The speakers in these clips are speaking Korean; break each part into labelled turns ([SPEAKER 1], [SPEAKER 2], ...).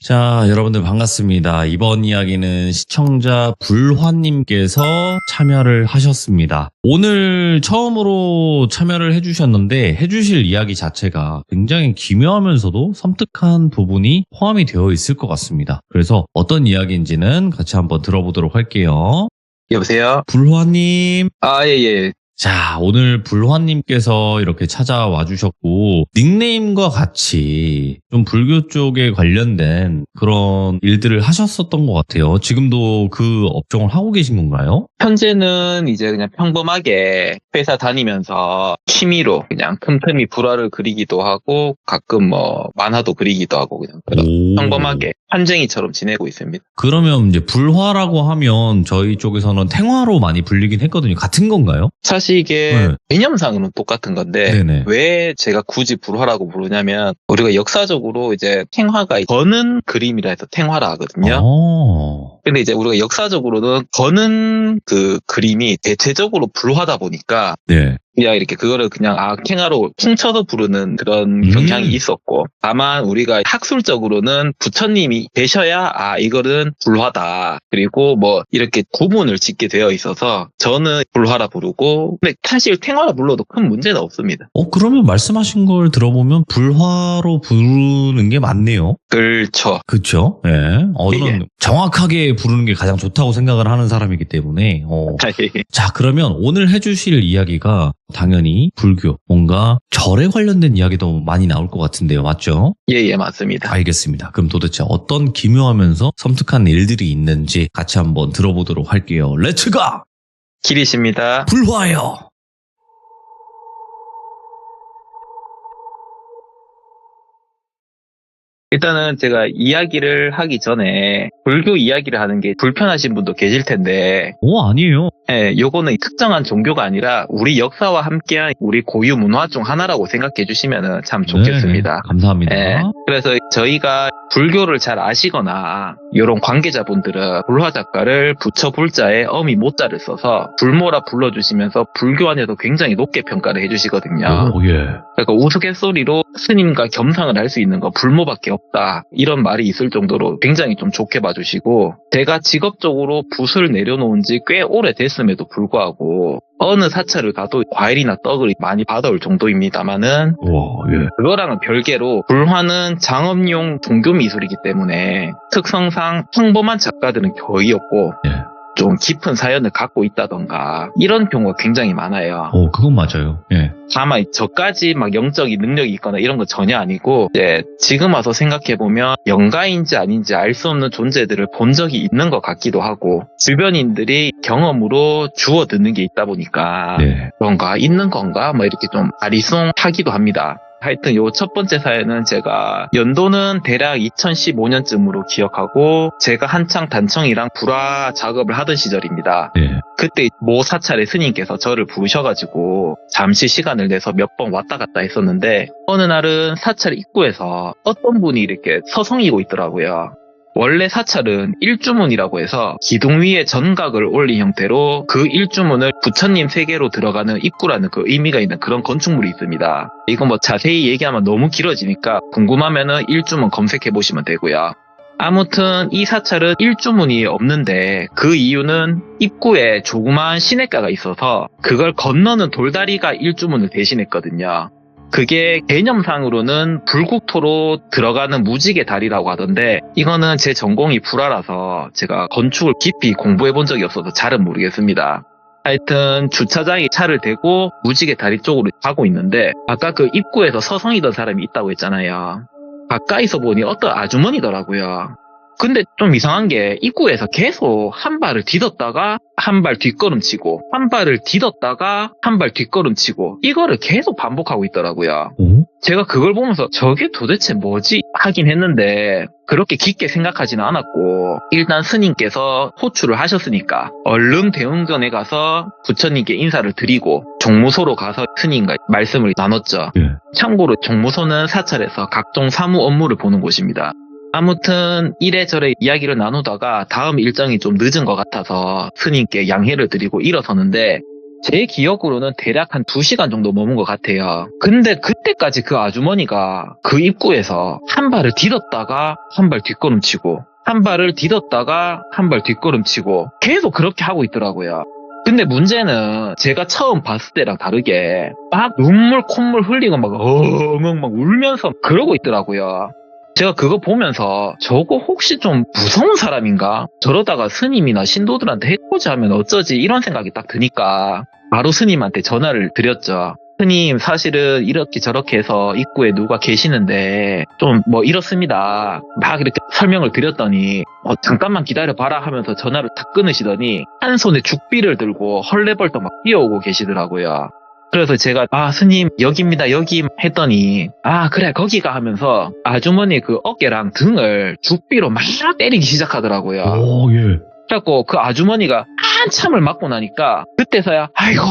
[SPEAKER 1] 자, 여러분들 반갑습니다. 이번 이야기는 시청자 불화님께서 참여를 하셨습니다. 오늘 처음으로 참여를 해주셨는데 해주실 이야기 자체가 굉장히 기묘하면서도 섬뜩한 부분이 포함이 되어 있을 것 같습니다. 그래서 어떤 이야기인지는 같이 한번 들어보도록 할게요.
[SPEAKER 2] 여보세요?
[SPEAKER 1] 불화님.
[SPEAKER 2] 예.
[SPEAKER 1] 자, 오늘 불화님께서 이렇게 찾아와 주셨고 닉네임과 같이 좀 불교 쪽에 관련된 그런 일들을 하셨었던 것 같아요. 지금도 그 업종을 하고 계신 건가요?
[SPEAKER 2] 현재는 이제 그냥 평범하게 회사 다니면서 취미로 그냥 틈틈이 불화를 그리기도 하고 가끔 뭐 만화도 그리기도 하고 그냥 그런 평범하게 한쟁이처럼 지내고 있습니다.
[SPEAKER 1] 그러면 이제 불화라고 하면 저희 쪽에서는 탱화로 많이 불리긴 했거든요. 같은 건가요?
[SPEAKER 2] 사실 이게 개념상으로는 똑같은 건데
[SPEAKER 1] 네네.
[SPEAKER 2] 왜 제가 굳이 불화라고 부르냐면 우리가 역사적으로 이제 탱화가 거는 그림이라 해서 탱화라 하거든요. 근데 이제 우리가 역사적으로는 거는 그 그림이 대체적으로 불화다 보니까
[SPEAKER 1] 네.
[SPEAKER 2] 그냥 이렇게 그거를 그냥 탱화로 퉁쳐서 부르는 그런 경향이 있었고, 다만 우리가 학술적으로는 부처님이 계셔야 이거는 불화다, 그리고 뭐 이렇게 구분을 짓게 되어 있어서 저는 불화라 부르고, 근데 사실 탱화라 불러도 큰 문제는 없습니다.
[SPEAKER 1] 그러면 말씀하신 걸 들어보면 불화로 부르는 게 맞네요.
[SPEAKER 2] 그렇죠.
[SPEAKER 1] 그렇죠. 예. 저는 정확하게 부르는 게 가장 좋다고 생각을 하는 사람이기 때문에. 자, 그러면 오늘 해주실 이야기가 당연히 불교, 뭔가 절에 관련된 이야기도 많이 나올 것 같은데요. 맞죠?
[SPEAKER 2] 예, 맞습니다.
[SPEAKER 1] 알겠습니다. 그럼 도대체 어떤 기묘하면서 섬뜩한 일들이 있는지 같이 한번 들어보도록 할게요. 렛츠가!
[SPEAKER 2] 길이십니다.
[SPEAKER 1] 불화요!
[SPEAKER 2] 일단은 제가 이야기를 하기 전에 불교 이야기를 하는 게 불편하신 분도 계실 텐데,
[SPEAKER 1] 아니에요.
[SPEAKER 2] 예, 요거는 특정한 종교가 아니라 우리 역사와 함께한 우리 고유 문화 중 하나라고 생각해 주시면 참 좋겠습니다.
[SPEAKER 1] 네네, 감사합니다.
[SPEAKER 2] 예, 그래서 저희가 불교를 잘 아시거나 이런 관계자분들은 불화 작가를 부처 불자에 어미 모자를 써서 불모라 불러주시면서 불교 안에서 굉장히 높게 평가를 해주시거든요. 그러니까 우스갯소리로 스님과 겸상을 할 수 있는 건 불모밖에 없다, 이런 말이 있을 정도로 굉장히 좀 좋게 봐주시고, 제가 직업적으로 붓을 내려놓은 지 꽤 오래됐음에도 불구하고 어느 사찰을 가도 과일이나 떡을 많이 받아올 정도입니다만은, 그거랑은 별개로 불화는 장업용 종교미술이기 때문에 특성상 평범한 작가들은 거의 없고 좀 깊은 사연을 갖고 있다던가 이런 경우가 굉장히 많아요.
[SPEAKER 1] 그건 맞아요. 예.
[SPEAKER 2] 다만 저까지 막 영적인 능력이 있거나 이런 건 전혀 아니고, 이제 지금 와서 생각해보면 영가인지 아닌지 알 수 없는 존재들을 본 적이 있는 것 같기도 하고, 주변인들이 경험으로 주워 듣는 게 있다 보니까 그런가 있는 건가 뭐 이렇게 좀 아리송하기도 합니다. 하여튼 요 첫 번째 사연은 제가 연도는 대략 2015년쯤으로 기억하고, 제가 한창 단청이랑 불화 작업을 하던 시절입니다. 그때 모 사찰의 스님께서 저를 부르셔가지고 잠시 시간을 내서 몇 번 왔다 갔다 했었는데, 어느 날은 사찰 입구에서 어떤 분이 이렇게 서성이고 있더라고요. 원래 사찰은 일주문이라고 해서 기둥 위에 전각을 올린 형태로 그 일주문을 부처님 세계로 들어가는 입구라는 그 의미가 있는 그런 건축물이 있습니다. 이거 뭐 자세히 얘기하면 너무 길어지니까 궁금하면은 일주문 검색해 보시면 되고요. 아무튼 이 사찰은 일주문이 없는데 그 이유는 입구에 조그마한 시냇가가 있어서 그걸 건너는 돌다리가 일주문을 대신했거든요. 그게 개념상으로는 불국토로 들어가는 무지개 다리라고 하던데, 이거는 제 전공이 불화라서 제가 건축을 깊이 공부해 본 적이 없어서 잘은 모르겠습니다. 하여튼 주차장에 차를 대고 무지개 다리 쪽으로 가고 있는데, 아까 그 입구에서 서성이던 사람이 있다고 했잖아요. 가까이서 보니 어떤 아주머니더라고요. 근데 좀 이상한 게 입구에서 계속 한 발을 디뎠다가 한 발 뒷걸음치고, 한 발을 디뎠다가 한 발 뒷걸음치고, 이거를 계속 반복하고 있더라고요. 제가 그걸 보면서 저게 도대체 뭐지 하긴 했는데 그렇게 깊게 생각하지는 않았고, 일단 스님께서 호출을 하셨으니까 얼른 대웅전에 가서 부처님께 인사를 드리고 종무소로 가서 스님과 말씀을 나눴죠. 참고로 종무소는 사찰에서 각종 사무 업무를 보는 곳입니다. 아무튼 이래저래 이야기를 나누다가 다음 일정이 좀 늦은 것 같아서 스님께 양해를 드리고 일어서는데, 제 기억으로는 대략 한 2시간 정도 머문 것 같아요. 근데 그때까지 그 아주머니가 그 입구에서 한 발을 디뎠다가 한 발 뒷걸음치고 한 발을 디뎠다가 한 발 뒷걸음치고 계속 그렇게 하고 있더라고요. 근데 문제는 제가 처음 봤을 때랑 다르게 막 눈물 콧물 흘리고 막 엉엉 막 울면서 그러고 있더라고요. 제가 그거 보면서 저거 혹시 좀 무서운 사람인가? 저러다가 스님이나 신도들한테 해코지 하면 어쩌지? 이런 생각이 딱 드니까 바로 스님한테 전화를 드렸죠. 스님, 사실은 이렇게 저렇게 해서 입구에 누가 계시는데 좀 뭐 이렇습니다. 막 이렇게 설명을 드렸더니 잠깐만 기다려봐라 하면서 전화를 탁 끊으시더니 한 손에 죽비를 들고 헐레벌떡 막 뛰어오고 계시더라고요. 그래서 제가 스님 여기입니다 여기 했더니 그래 거기가 하면서 아주머니 그 어깨랑 등을 죽비로 막 때리기 시작하더라고요.
[SPEAKER 1] 오, 예.
[SPEAKER 2] 그래갖고 그 아주머니가 한참을 맞고 나니까 그때서야 아이고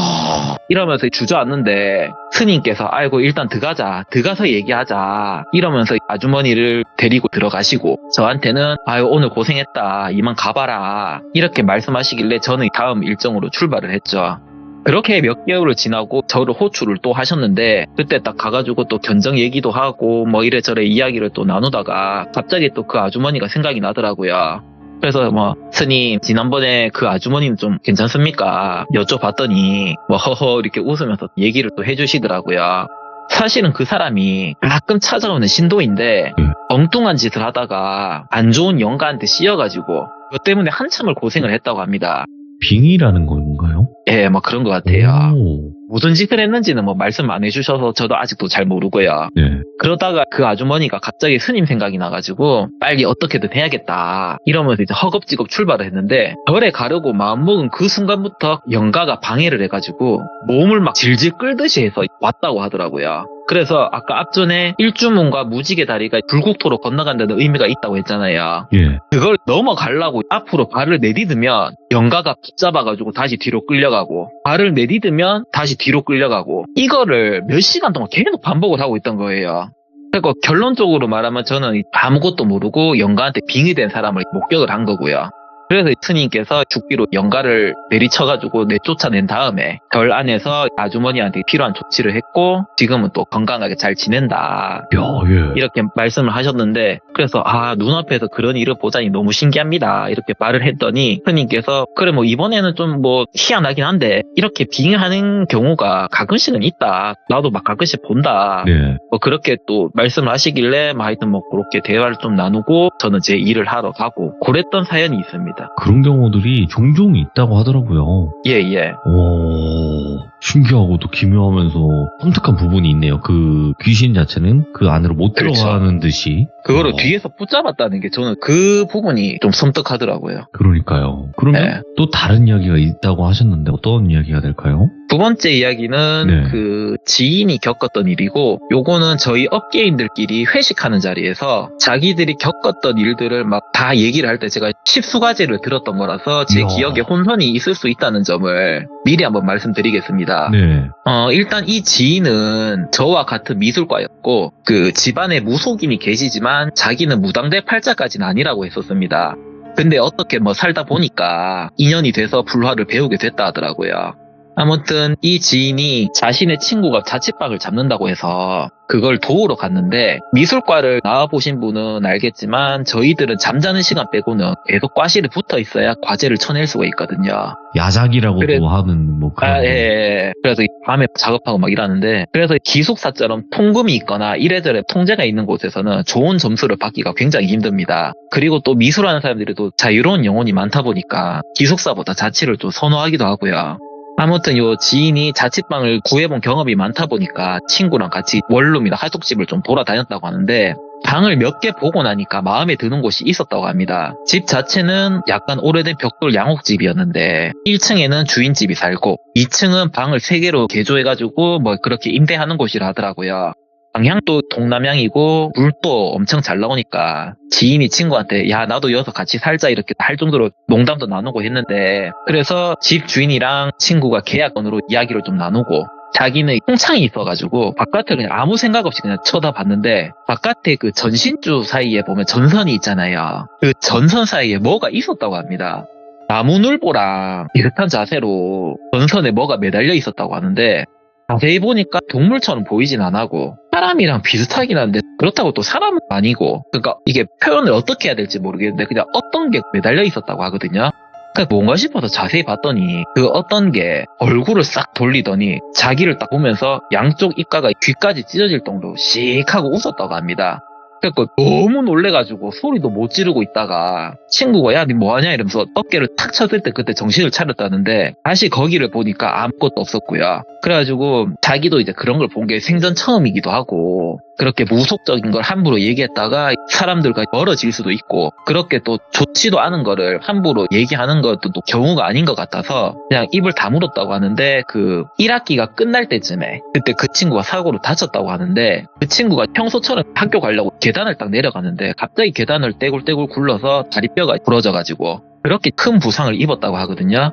[SPEAKER 2] 이러면서 주저앉는데 스님께서 아이고 일단 들어가서 얘기하자 이러면서 아주머니를 데리고 들어가시고 저한테는 아유 오늘 고생했다 이만 가봐라 이렇게 말씀하시길래 저는 다음 일정으로 출발을 했죠. 그렇게 몇 개월을 지나고 저를 호출을 또 하셨는데 그때 딱 가가지고 또 견적 얘기도 하고 뭐 이래저래 이야기를 또 나누다가 갑자기 또 그 아주머니가 생각이 나더라고요. 그래서 스님 지난번에 그 아주머님 좀 괜찮습니까? 여쭤봤더니 허허 이렇게 웃으면서 얘기를 또 해주시더라고요. 사실은 그 사람이 가끔 찾아오는 신도인데 엉뚱한 짓을 하다가 안 좋은 영가한테 씌여가지고 그것 때문에 한참을 고생을 했다고 합니다.
[SPEAKER 1] 빙의라는 건가요?
[SPEAKER 2] 예, 그런 것 같아요.
[SPEAKER 1] 오.
[SPEAKER 2] 무슨 짓을 했는지는 말씀 안 해주셔서 저도 아직도 잘 모르고요.
[SPEAKER 1] 네.
[SPEAKER 2] 그러다가 그 아주머니가 갑자기 스님 생각이 나가지고 빨리 어떻게든 해야겠다 이러면서 이제 허겁지겁 출발을 했는데 절에 가려고 마음먹은 그 순간부터 영가가 방해를 해가지고 몸을 막 질질 끌듯이 해서 왔다고 하더라고요. 그래서 아까 앞전에 일주문과 무지개 다리가 불국토로 건너간다는 의미가 있다고 했잖아요.
[SPEAKER 1] 예.
[SPEAKER 2] 그걸 넘어가려고 앞으로 발을 내디디면 영가가 붙잡아가지고 다시 뒤로 끌려가고 발을 내디디면 다시 뒤로 끌려가고 이거를 몇 시간 동안 계속 반복을 하고 있던 거예요. 그리고 결론적으로 말하면 저는 아무것도 모르고 영가한테 빙의된 사람을 목격을 한 거고요. 그래서 스님께서 죽비로 영가를 내리쳐가지고 내쫓아낸 다음에 절 안에서 아주머니한테 필요한 조치를 했고 지금은 또 건강하게 잘 지낸다.
[SPEAKER 1] 예.
[SPEAKER 2] 이렇게 말씀을 하셨는데 그래서 눈앞에서 그런 일을 보자니 너무 신기합니다. 이렇게 말을 했더니 스님께서 그래 이번에는 좀 희한하긴 한데 이렇게 빙의하는 경우가 가끔씩은 있다. 나도 가끔씩 본다.
[SPEAKER 1] 네.
[SPEAKER 2] 그렇게 또 말씀을 하시길래 하여튼 그렇게 대화를 좀 나누고 저는 제 일을 하러 가고 그랬던 사연이 있습니다.
[SPEAKER 1] 그런 경우들이 종종 있다고 하더라고요.
[SPEAKER 2] 예.
[SPEAKER 1] 오, 신기하고도 기묘하면서 섬뜩한 부분이 있네요. 그 귀신 자체는 그 안으로 못
[SPEAKER 2] 그렇죠.
[SPEAKER 1] 들어가는 듯이.
[SPEAKER 2] 그거를 뒤에서 붙잡았다는 게 저는 그 부분이 좀 섬뜩하더라고요.
[SPEAKER 1] 그러니까요. 그러면
[SPEAKER 2] 네.
[SPEAKER 1] 또 다른 이야기가 있다고 하셨는데 어떤 이야기가 될까요?
[SPEAKER 2] 두 번째 이야기는
[SPEAKER 1] 네.
[SPEAKER 2] 그 지인이 겪었던 일이고 요거는 저희 업계인들끼리 회식하는 자리에서 자기들이 겪었던 일들을 다 얘기를 할 때 제가 십수가지를 들었던 거라서 제
[SPEAKER 1] 이야.
[SPEAKER 2] 기억에 혼선이 있을 수 있다는 점을 미리 한번 말씀드리겠습니다.
[SPEAKER 1] 네.
[SPEAKER 2] 일단 이 지인은 저와 같은 미술과였고 그 집안에 무속인이 계시지만 자기는 무당대 팔자까지는 아니라고 했었습니다. 근데 어떻게 살다 보니까 인연이 돼서 불화를 배우게 됐다 하더라고요. 아무튼 이 지인이 자신의 친구가 자취방을 잡는다고 해서 그걸 도우러 갔는데 미술과를 나와보신 분은 알겠지만 저희들은 잠자는 시간 빼고는 계속 과실에 붙어 있어야 과제를 쳐낼 수가 있거든요.
[SPEAKER 1] 야작이라고도 하는 그런.
[SPEAKER 2] 예. 그래서 밤에 작업하고 일하는데 그래서 기숙사처럼 통금이 있거나 이래저래 통제가 있는 곳에서는 좋은 점수를 받기가 굉장히 힘듭니다. 그리고 또 미술하는 사람들이 또 자유로운 영혼이 많다 보니까 기숙사보다 자취를 좀 선호하기도 하고요. 아무튼 요 지인이 자취방을 구해본 경험이 많다 보니까 친구랑 같이 원룸이나 하숙집을 좀 돌아다녔다고 하는데 방을 몇 개 보고 나니까 마음에 드는 곳이 있었다고 합니다. 집 자체는 약간 오래된 벽돌 양옥집이었는데 1층에는 주인집이 살고 2층은 방을 3개로 개조해가지고 그렇게 임대하는 곳이라 하더라고요. 방향도 동남향이고 물도 엄청 잘 나오니까 지인이 친구한테 야 나도 여기서 같이 살자 이렇게 할 정도로 농담도 나누고 했는데 그래서 집 주인이랑 친구가 계약건으로 이야기를 좀 나누고 자기는 통창이 있어가지고 바깥을 그냥 아무 생각 없이 그냥 쳐다봤는데 바깥에 그 전신주 사이에 보면 전선이 있잖아요. 그 전선 사이에 뭐가 있었다고 합니다. 나무늘보랑 비슷한 자세로 전선에 뭐가 매달려 있었다고 하는데 자세히 보니까 동물처럼 보이진 안 하고 사람이랑 비슷하긴 한데 그렇다고 또 사람은 아니고 그러니까 이게 표현을 어떻게 해야 될지 모르겠는데 그냥 어떤 게 매달려 있었다고 하거든요. 그러니까 뭔가 싶어서 자세히 봤더니 그 어떤 게 얼굴을 싹 돌리더니 자기를 딱 보면서 양쪽 입가가 귀까지 찢어질 정도로 씩 하고 웃었다고 합니다. 그래서 너무 놀래가지고 소리도 못 지르고 있다가 친구가 야, 니 뭐하냐 이러면서 어깨를 탁 쳤을 때 그때 정신을 차렸다는데 다시 거기를 보니까 아무것도 없었고요. 그래가지고 자기도 이제 그런 걸 본 게 생전 처음이기도 하고 그렇게 무속적인 걸 함부로 얘기했다가 사람들과 멀어질 수도 있고 그렇게 또 좋지도 않은 거를 함부로 얘기하는 것도 또 경우가 아닌 것 같아서 그냥 입을 다물었다고 하는데 그 1학기가 끝날 때쯤에 그때 그 친구가 사고로 다쳤다고 하는데 그 친구가 평소처럼 학교 가려고 계단을 딱 내려가는데 갑자기 계단을 떼굴떼굴 굴러서 다리뼈가 부러져가지고 그렇게 큰 부상을 입었다고 하거든요.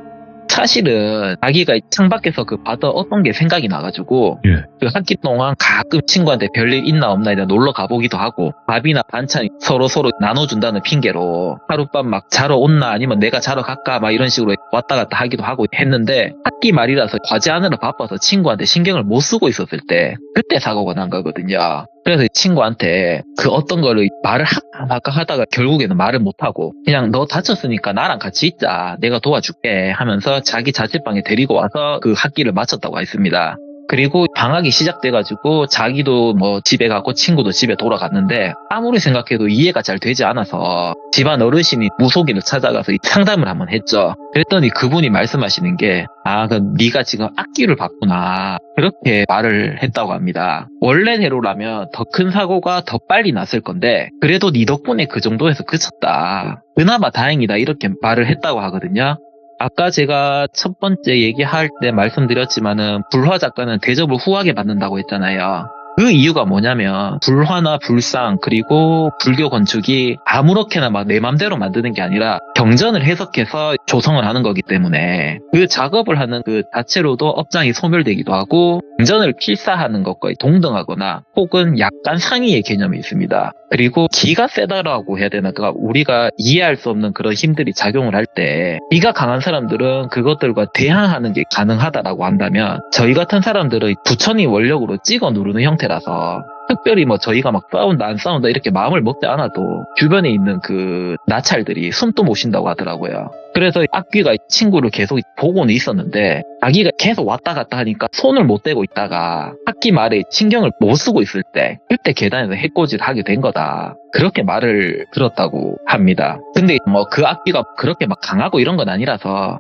[SPEAKER 2] 사실은 자기가 창밖에서 그 봤던 어떤 게 생각이 나가지고
[SPEAKER 1] 예.
[SPEAKER 2] 그 학기 동안 가끔 친구한테 별일 있나 없나 이제 놀러 가보기도 하고 밥이나 반찬 서로 나눠준다는 핑계로 하룻밤 막 자러 온나 아니면 내가 자러 갈까 막 이런 식으로 왔다 갔다 하기도 하고 했는데 학기 말이라서 과제하느라 바빠서 친구한테 신경을 못 쓰고 있었을 때 그때 사고가 난 거거든요. 그래서 친구한테 그 어떤 거를 말을 할까 하다가 결국에는 말을 못하고 그냥 너 다쳤으니까 나랑 같이 있자 내가 도와줄게 하면서 자기 자취방에 데리고 와서 그 학기를 마쳤다고 했습니다. 그리고 방학이 시작돼가지고 자기도 뭐 집에 가고 친구도 집에 돌아갔는데 아무리 생각해도 이해가 잘 되지 않아서 집안 어르신이 무속인을 찾아가서 상담을 한번 했죠. 그랬더니 그분이 말씀하시는 게 그럼 네가 지금 악기를 봤구나 그렇게 말을 했다고 합니다. 원래대로라면 더 큰 사고가 더 빨리 났을 건데 그래도 네 덕분에 그 정도에서 그쳤다. 그나마 다행이다 이렇게 말을 했다고 하거든요. 아까 제가 첫 번째 얘기할 때 말씀드렸지만은 불화 작가는 대접을 후하게 받는다고 했잖아요. 그 이유가 뭐냐면 불화나 불상 그리고 불교 건축이 아무렇게나 막 내 맘대로 만드는 게 아니라 경전을 해석해서 조성을 하는 거기 때문에 그 작업을 하는 그 자체로도 업장이 소멸되기도 하고 경전을 필사하는 것과 동등하거나 혹은 약간 상위의 개념이 있습니다. 그리고 기가 세다라고 해야 되나 그러니까 우리가 이해할 수 없는 그런 힘들이 작용을 할 때 기가 강한 사람들은 그것들과 대항하는 게 가능하다라고 한다면 저희 같은 사람들은 부처님 원력으로 찍어 누르는 형태라서 특별히 뭐 저희가 막 싸운다 안 싸운다 이렇게 마음을 먹지 않아도 주변에 있는 그 나찰들이 숨도 못 쉰다고 하더라고요. 그래서 악귀가 친구를 계속 보고는 있었는데 자기가 계속 왔다 갔다 하니까 손을 못 대고 있다가 학기 말에 신경을 못 쓰고 있을 때 그때 계단에서 해코지를 하게 된 거다. 그렇게 말을 들었다고 합니다. 근데 뭐 그 악귀가 그렇게 막 강하고 이런 건 아니라서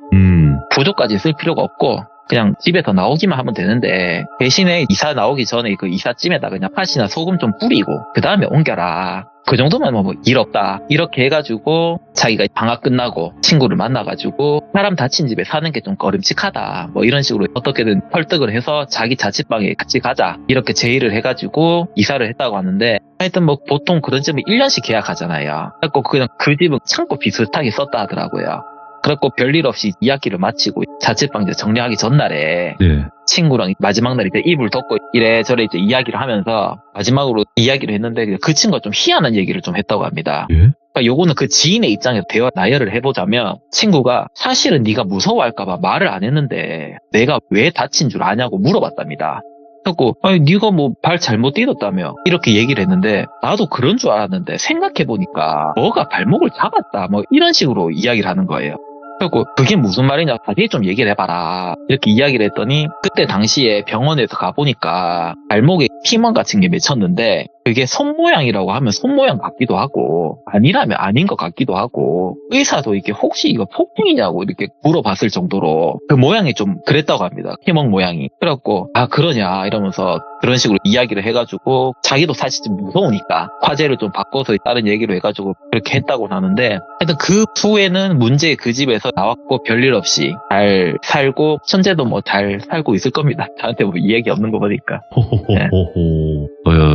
[SPEAKER 2] 부조까지 쓸 필요가 없고 그냥 집에서 나오기만 하면 되는데 대신에 이사 나오기 전에 그 이삿짐에다 그냥 팥이나 소금 좀 뿌리고 그 다음에 옮겨라. 그 정도면 뭐 일 없다. 이렇게 해가지고 자기가 방학 끝나고 친구를 만나가지고 사람 다친 집에 사는 게 좀 꺼림칙하다. 뭐 이런 식으로 어떻게든 설득을 해서 자기 자취방에 같이 가자. 이렇게 제의를 해가지고 이사를 했다고 하는데 하여튼 뭐 보통 그런 집은 1년씩 계약하잖아요. 그래서 그냥 그 집은 창고 비슷하게 썼다 하더라고요. 그래갖고 별일 없이 2학기를 마치고 자취방 이제 정리하기 전날에
[SPEAKER 1] 네.
[SPEAKER 2] 친구랑 마지막 날 이제 입을 덮고 이래저래 이제 이야기를 하면서 마지막으로 이야기를 했는데 그 친구가 좀 희한한 얘기를 좀 했다고 합니다.
[SPEAKER 1] 예?
[SPEAKER 2] 그러니까 요거는 그 지인의 입장에서 대화 나열을 해보자면 친구가 사실은 네가 무서워할까봐 말을 안 했는데 내가 왜 다친 줄 아냐고 물어봤답니다. 그래갖고 아니 네가 뭐 발 잘못 디뎠다며 이렇게 얘기를 했는데 나도 그런 줄 알았는데 생각해보니까 너가 발목을 잡았다 뭐 이런 식으로 이야기를 하는 거예요. 그리고 그게 무슨 말이냐 자세히 좀 얘기를 해봐라 이렇게 이야기를 했더니 그때 당시에 병원에서 가보니까 발목에 피멍 같은 게 맺혔는데 그게 손 모양이라고 하면 손 모양 같기도 하고 아니라면 아닌 것 같기도 하고 의사도 이게 혹시 이거 폭행이냐고 이렇게 물어봤을 정도로 그 모양이 좀 그랬다고 합니다. 피멍 모양이. 그래갖고 그러냐 이러면서 그런 식으로 이야기를 해가지고 자기도 사실 좀 무서우니까 화제를 좀 바꿔서 다른 얘기로 해가지고 그렇게 했다고 하는데 하여튼 그 후에는 문제 그 집에서 나왔고 별일 없이 잘 살고 현재도 뭐 잘 살고 있을 겁니다. 저한테 뭐 이 얘기 없는 거 보니까.
[SPEAKER 1] 호호호호호.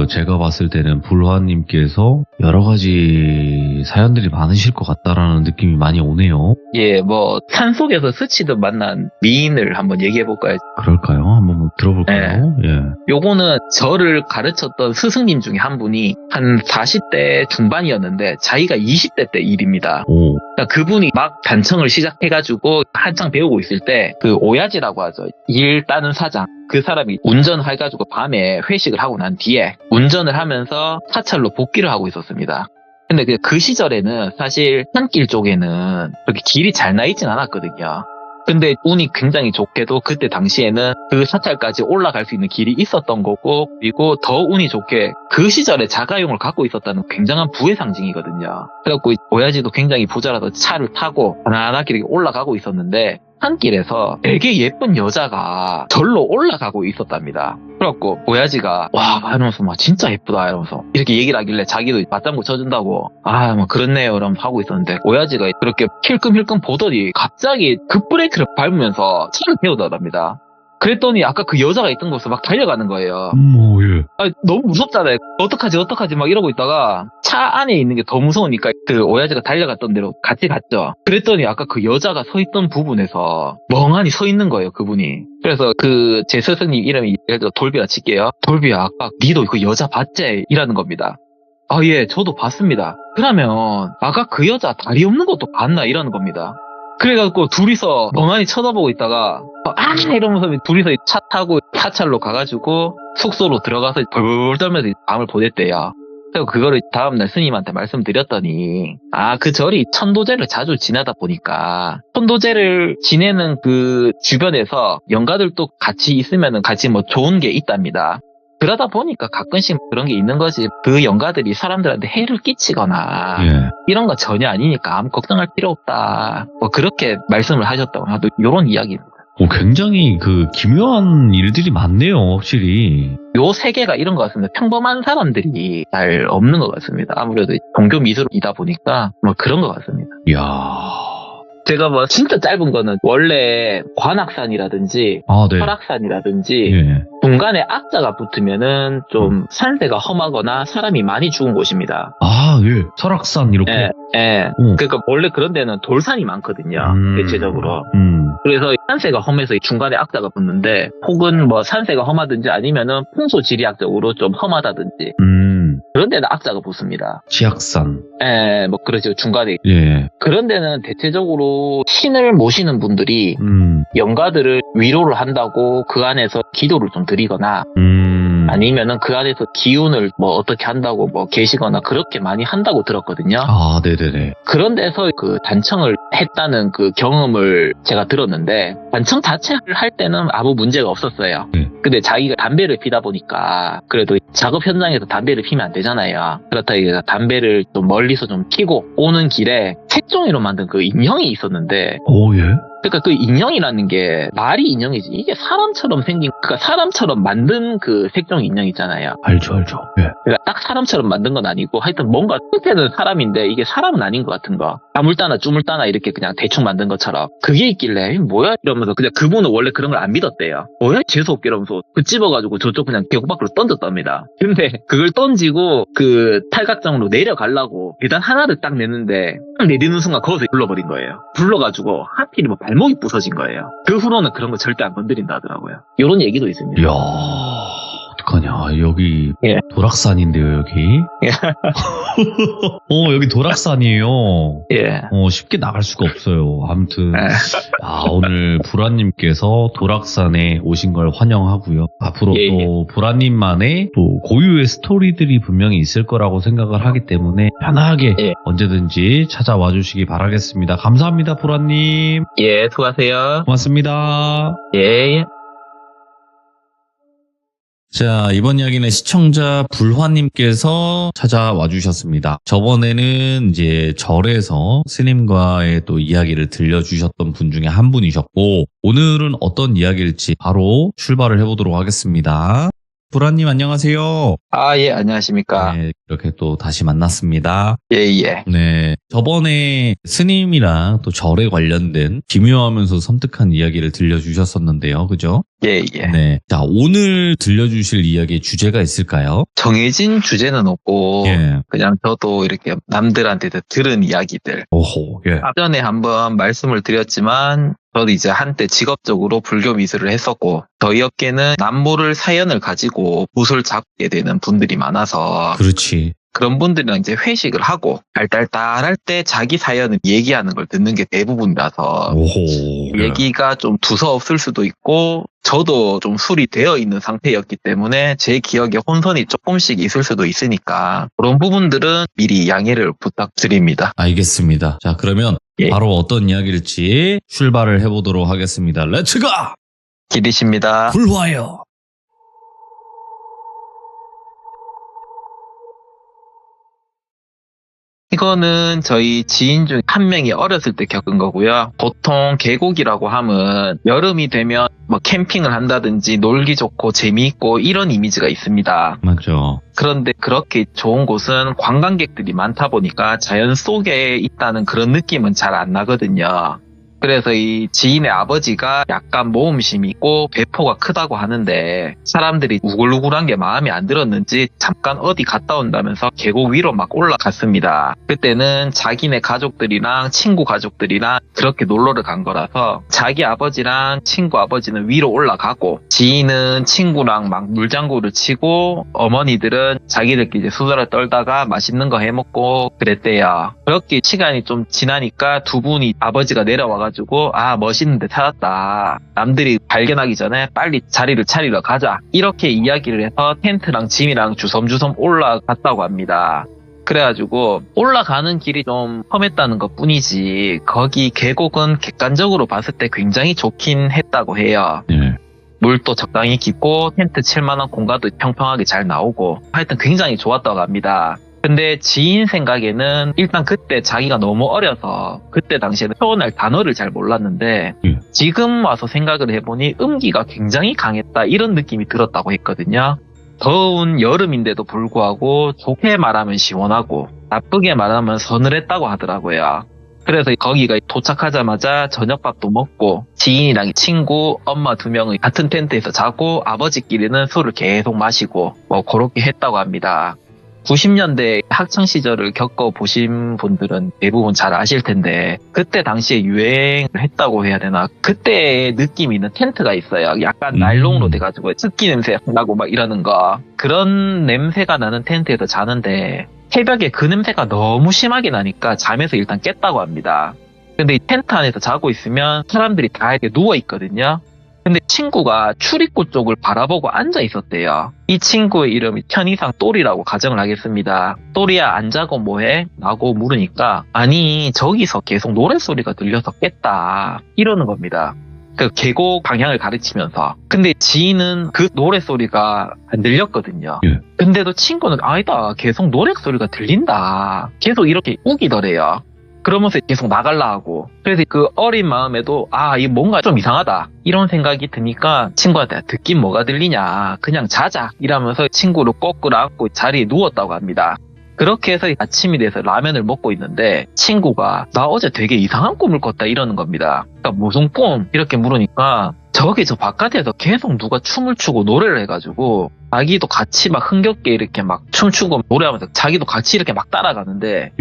[SPEAKER 1] 제가 봤을 때는 불화님께서 여러 가지 사연들이 많으실 것 같다라는 느낌이 많이 오네요.
[SPEAKER 2] 예, 뭐 산속에서 스치듯 만난 미인을 한번 얘기해볼까요?
[SPEAKER 1] 그럴까요? 한번 들어볼까요? 예.
[SPEAKER 2] 요거는 저를 가르쳤던 스승님 중에 한 분이 한 40대 중반이었는데 자기가 20대 때 일입니다.
[SPEAKER 1] 오.
[SPEAKER 2] 그러니까 그분이 막 단청을 시작해가지고 한창 배우고 있을 때 그 오야지라고 하죠. 일 따는 사장. 그 사람이 운전해가지고 밤에 회식을 하고 난 뒤에 운전을 하면서 사찰로 복귀를 하고 있었습니다. 근데 그 시절에는 사실 산길 쪽에는 그렇게 길이 잘 나 있진 않았거든요. 근데 운이 굉장히 좋게도 그때 당시에는 그 사찰까지 올라갈 수 있는 길이 있었던 거고, 그리고 더 운이 좋게 그 시절에 자가용을 갖고 있었다는 굉장한 부의 상징이거든요. 그래갖고 오야지도 굉장히 부자라서 차를 타고 편안하게 이렇게 올라가고 있었는데 산길에서 되게 예쁜 여자가 절로 올라가고 있었답니다. 그래갖고 오야지가 와 이러면서 막 진짜 예쁘다 이러면서 이렇게 얘기를 하길래 자기도 맞장구 쳐준다고 뭐 그렇네요 이러면서 하고 있었는데 오야지가 그렇게 힐끔힐끔 보더니 갑자기 급브레이크를 밟으면서 차를 세우더랍니다. 그랬더니 아까 그 여자가 있던 곳으로 막 달려가는 거예요.
[SPEAKER 1] 예.
[SPEAKER 2] 너무 무섭잖아요. 어떡하지 막 이러고 있다가 차 안에 있는 게 더 무서우니까 그 오야지가 달려갔던 대로 같이 갔죠. 그랬더니 아까 그 여자가 서 있던 부분에서 멍하니 서 있는 거예요, 그분이. 그래서 그 제 스승님 이름이 돌비라 칠게요. 돌비야, 아까 니도 그 여자 봤지? 이라는 겁니다. 예, 저도 봤습니다. 그러면 아까 그 여자 다리 없는 것도 봤나? 이러는 겁니다. 그래갖고 둘이서 멍하니 쳐다보고 있다가 이러면서 둘이서 차 타고 사찰로 가가지고 숙소로 들어가서 벌벌 떨면서 밤을 보냈대요. 그래서 그거를 다음날 스님한테 말씀드렸더니 그 절이 천도제를 자주 지내다 보니까 천도제를 지내는 그 주변에서 영가들도 같이 있으면은 같이 뭐 좋은 게 있답니다. 그러다 보니까 가끔씩 그런 게 있는 거지. 그 영가들이 사람들한테 해를 끼치거나 이런 거 전혀 아니니까 아무 걱정할 필요 없다. 뭐 그렇게 말씀을 하셨다고 하도 이런 이야기입니다.
[SPEAKER 1] 굉장히 그 기묘한 일들이 많네요, 확실히.
[SPEAKER 2] 요 세계가 이런 것 같습니다. 평범한 사람들이 잘 없는 것 같습니다. 아무래도 종교 미술이다 보니까 뭐 그런 것 같습니다.
[SPEAKER 1] 이야.
[SPEAKER 2] 제가 뭐 진짜 짧은 거는 원래 관악산이라든지
[SPEAKER 1] 네.
[SPEAKER 2] 설악산이라든지
[SPEAKER 1] 예.
[SPEAKER 2] 중간에 악자가 붙으면은 좀 산세가 험하거나 사람이 많이 죽은 곳입니다.
[SPEAKER 1] 예. 설악산 이렇게.
[SPEAKER 2] 예. 그러니까 원래 그런 데는 돌산이 많거든요. 대체적으로. 그래서 산세가 험해서 중간에 악자가 붙는데 혹은 뭐 산세가 험하든지 아니면은 풍소 지리학적으로 좀 험하다든지 그런 데는 악자가 붙습니다.
[SPEAKER 1] 지악산.
[SPEAKER 2] 뭐 그러죠. 중간에.
[SPEAKER 1] 예.
[SPEAKER 2] 그런 데는 대체적으로 신을 모시는 분들이 영가들을 위로를 한다고 그 안에서 기도를 좀 드리거나 아니면은 그 안에서 기운을 뭐 어떻게 한다고 뭐 계시거나 그렇게 많이 한다고 들었거든요.
[SPEAKER 1] 네네네.
[SPEAKER 2] 그런 데서 그 단청을 했다는 그 경험을 제가 들었는데 단청 자체를 할 때는 아무 문제가 없었어요. 근데 자기가 담배를 피다 보니까 그래도 작업 현장에서 담배를 피면 안 되잖아요. 그렇다고 해서 담배를 좀 멀리서 좀 피고 오는 길에 색종이로 만든 그 인형이 있었는데
[SPEAKER 1] 예?
[SPEAKER 2] 그러니까 그 인형이라는 게 말이 인형이지 이게 사람처럼 생긴 그러니까 사람처럼 만든 그 색종 인형 있잖아요.
[SPEAKER 1] 알죠. 예.
[SPEAKER 2] 그러니까 딱 사람처럼 만든 건 아니고 하여튼 뭔가 형태는 사람인데 이게 사람은 아닌 것 같은 거. 아물따나 쭈물따나 이렇게 그냥 대충 만든 것처럼 그게 있길래 뭐야 이러면서 그냥 그분은 원래 그런 걸 안 믿었대요. 뭐야 재수없게 이러면서 그 찝어가지고 저쪽 그냥 계곡 밖으로 던졌답니다. 근데 그걸 던지고 그 탈각정으로 내려가려고 계단 하나를 딱 내는데 딱 내리는 순간 거기서 불러버린 거예요. 불러가지고 하필이 뭐 발목이 부서진 거예요. 그 후로는 그런 거 절대 안 건드린다 하더라고요. 이런 얘기도 있습니다.
[SPEAKER 1] 이야, 어떡하냐. 여기 도락산인데요, 여기. 여기 도락산이에요. 쉽게 나갈 수가 없어요. 아무튼 오늘 불화님께서 도락산에 오신 걸 환영하고요. 앞으로 또 불화님만의 또 고유의 스토리들이 분명히 있을 거라고 생각을 하기 때문에 편하게 언제든지 찾아와 주시기 바라겠습니다. 감사합니다, 불화님.
[SPEAKER 2] 수고하세요.
[SPEAKER 1] 고맙습니다. 자, 이번 이야기는 시청자 불화님께서 찾아와 주셨습니다. 저번에는 이제 절에서 스님과의 또 이야기를 들려주셨던 분 중에 한 분이셨고, 오늘은 어떤 이야기일지 바로 출발을 해보도록 하겠습니다. 불화님 안녕하세요.
[SPEAKER 2] 아, 예, 안녕하십니까.
[SPEAKER 1] 네, 이렇게 또 다시 만났습니다.
[SPEAKER 2] 예, 예.
[SPEAKER 1] 네, 저번에 스님이랑 또 절에 관련된 기묘하면서 섬뜩한 이야기를 들려주셨었는데요. 그죠?
[SPEAKER 2] 예, 예.
[SPEAKER 1] 네. 자, 오늘 들려주실 이야기의 주제가 있을까요?
[SPEAKER 2] 정해진 주제는 없고,
[SPEAKER 1] 예.
[SPEAKER 2] 그냥 저도 이렇게 남들한테 들은 이야기들.
[SPEAKER 1] 오호, 예.
[SPEAKER 2] 앞전에 한번 말씀을 드렸지만, 저도 이제 한때 직업적으로 불교 미술을 했었고, 저희 업계는 남모를 사연을 가지고 붓을 잡게 되는 분들이 많아서,
[SPEAKER 1] 그렇지.
[SPEAKER 2] 그런 분들이랑 이제 회식을 하고, 알딸딸할 때 자기 사연을 얘기하는 걸 듣는 게 대부분이라서,
[SPEAKER 1] 오호. 예.
[SPEAKER 2] 얘기가 좀 두서없을 수도 있고, 저도 좀 술이 되어 있는 상태였기 때문에 제 기억에 혼선이 조금씩 있을 수도 있으니까, 그런 부분들은 미리 양해를 부탁드립니다.
[SPEAKER 1] 알겠습니다. 자, 그러면
[SPEAKER 2] 예.
[SPEAKER 1] 바로 어떤 이야기일지 출발을 해보도록 하겠습니다. 렛츠고!
[SPEAKER 2] 기리십니다.
[SPEAKER 1] 불화요!
[SPEAKER 2] 이거는 저희 지인 중 한 명이 어렸을 때 겪은 거고요. 보통 계곡이라고 하면 여름이 되면 뭐 캠핑을 한다든지 놀기 좋고 재미있고 이런 이미지가 있습니다.
[SPEAKER 1] 맞죠.
[SPEAKER 2] 그런데 그렇게 좋은 곳은 관광객들이 많다 보니까 자연 속에 있다는 그런 느낌은 잘 안 나거든요. 그래서 이 지인의 아버지가 약간 모험심이 있고 배포가 크다고 하는데 사람들이 우글우글한 게 마음에 안 들었는지 잠깐 어디 갔다 온다면서 계곡 위로 막 올라갔습니다. 그때는 자기네 가족들이랑 친구 가족들이랑 그렇게 놀러를 간 거라서 자기 아버지랑 친구 아버지는 위로 올라가고 지인은 친구랑 막 물장구를 치고 어머니들은 자기들끼리 이제 수다를 떨다가 맛있는 거 해먹고 그랬대요. 그렇게 시간이 좀 지나니까 두 분이 아버지가 내려와가지고 아 멋있는데 찾았다. 남들이 발견하기 전에 빨리 자리를 차리러 가자. 이렇게 이야기를 해서 텐트랑 짐이랑 주섬주섬 올라갔다고 합니다. 그래가지고 올라가는 길이 좀 험했다는 것 뿐이지 거기 계곡은 객관적으로 봤을 때 굉장히 좋긴 했다고 해요.
[SPEAKER 1] 예.
[SPEAKER 2] 물도 적당히 깊고 텐트 칠만한 공간도 평평하게 잘 나오고 하여튼 굉장히 좋았다고 합니다. 근데 지인 생각에는 일단 그때 자기가 너무 어려서 그때 당시에는 표현할 단어를 잘 몰랐는데 지금 와서 생각을 해보니 음기가 굉장히 강했다 이런 느낌이 들었다고 했거든요. 더운 여름인데도 불구하고 좋게 말하면 시원하고 나쁘게 말하면 서늘했다고 하더라고요. 그래서 거기가 도착하자마자 저녁밥도 먹고 지인이랑 친구, 엄마 2명의 같은 텐트에서 자고 아버지끼리는 술을 계속 마시고 뭐 그렇게 했다고 합니다. 90년대 학창시절을 겪어보신 분들은 대부분 잘 아실 텐데 그때 당시에 유행을 했다고 해야 되나 그때의 느낌이 있는 텐트가 있어요. 약간 나일론으로 돼가지고 습기 냄새 나고 막 이러는 거 그런 냄새가 나는 텐트에서 자는데 새벽에 그 냄새가 너무 심하게 나니까 잠에서 일단 깼다고 합니다. 근데 이 텐트 안에서 자고 있으면 사람들이 다 이렇게 누워있거든요. 근데 친구가 출입구 쪽을 바라보고 앉아 있었대요. 이 친구의 이름이 편의상 또리라고 가정을 하겠습니다. 또리야 안 자고 뭐해? 라고 물으니까 아니 저기서 계속 노랫소리가 들려서 깼다 이러는 겁니다. 그 계곡 방향을 가르치면서 근데 지인은 그 노랫소리가 안 들렸거든요. 근데도 친구는 아니다 계속 노랫소리가 들린다 계속 이렇게 우기더래요. 그러면서 계속 나갈라 하고 그래서 그 어린 마음에도 아 이거 뭔가 좀 이상하다 이런 생각이 드니까 친구한테 듣긴 뭐가 들리냐 그냥 자자 이러면서 친구를 꼭 끌어안고 자리에 누웠다고 합니다. 그렇게 해서 아침이 돼서 라면을 먹고 있는데 친구가 나 어제 되게 이상한 꿈을 꿨다 이러는 겁니다. 그러니까 무슨 꿈? 이렇게 물으니까 저기 저 바깥에서 계속 누가 춤을 추고 노래를 해가지고 자기도 같이 막 흥겹게 이렇게 막 춤추고 노래하면서 자기도 같이 이렇게 막 따라가는데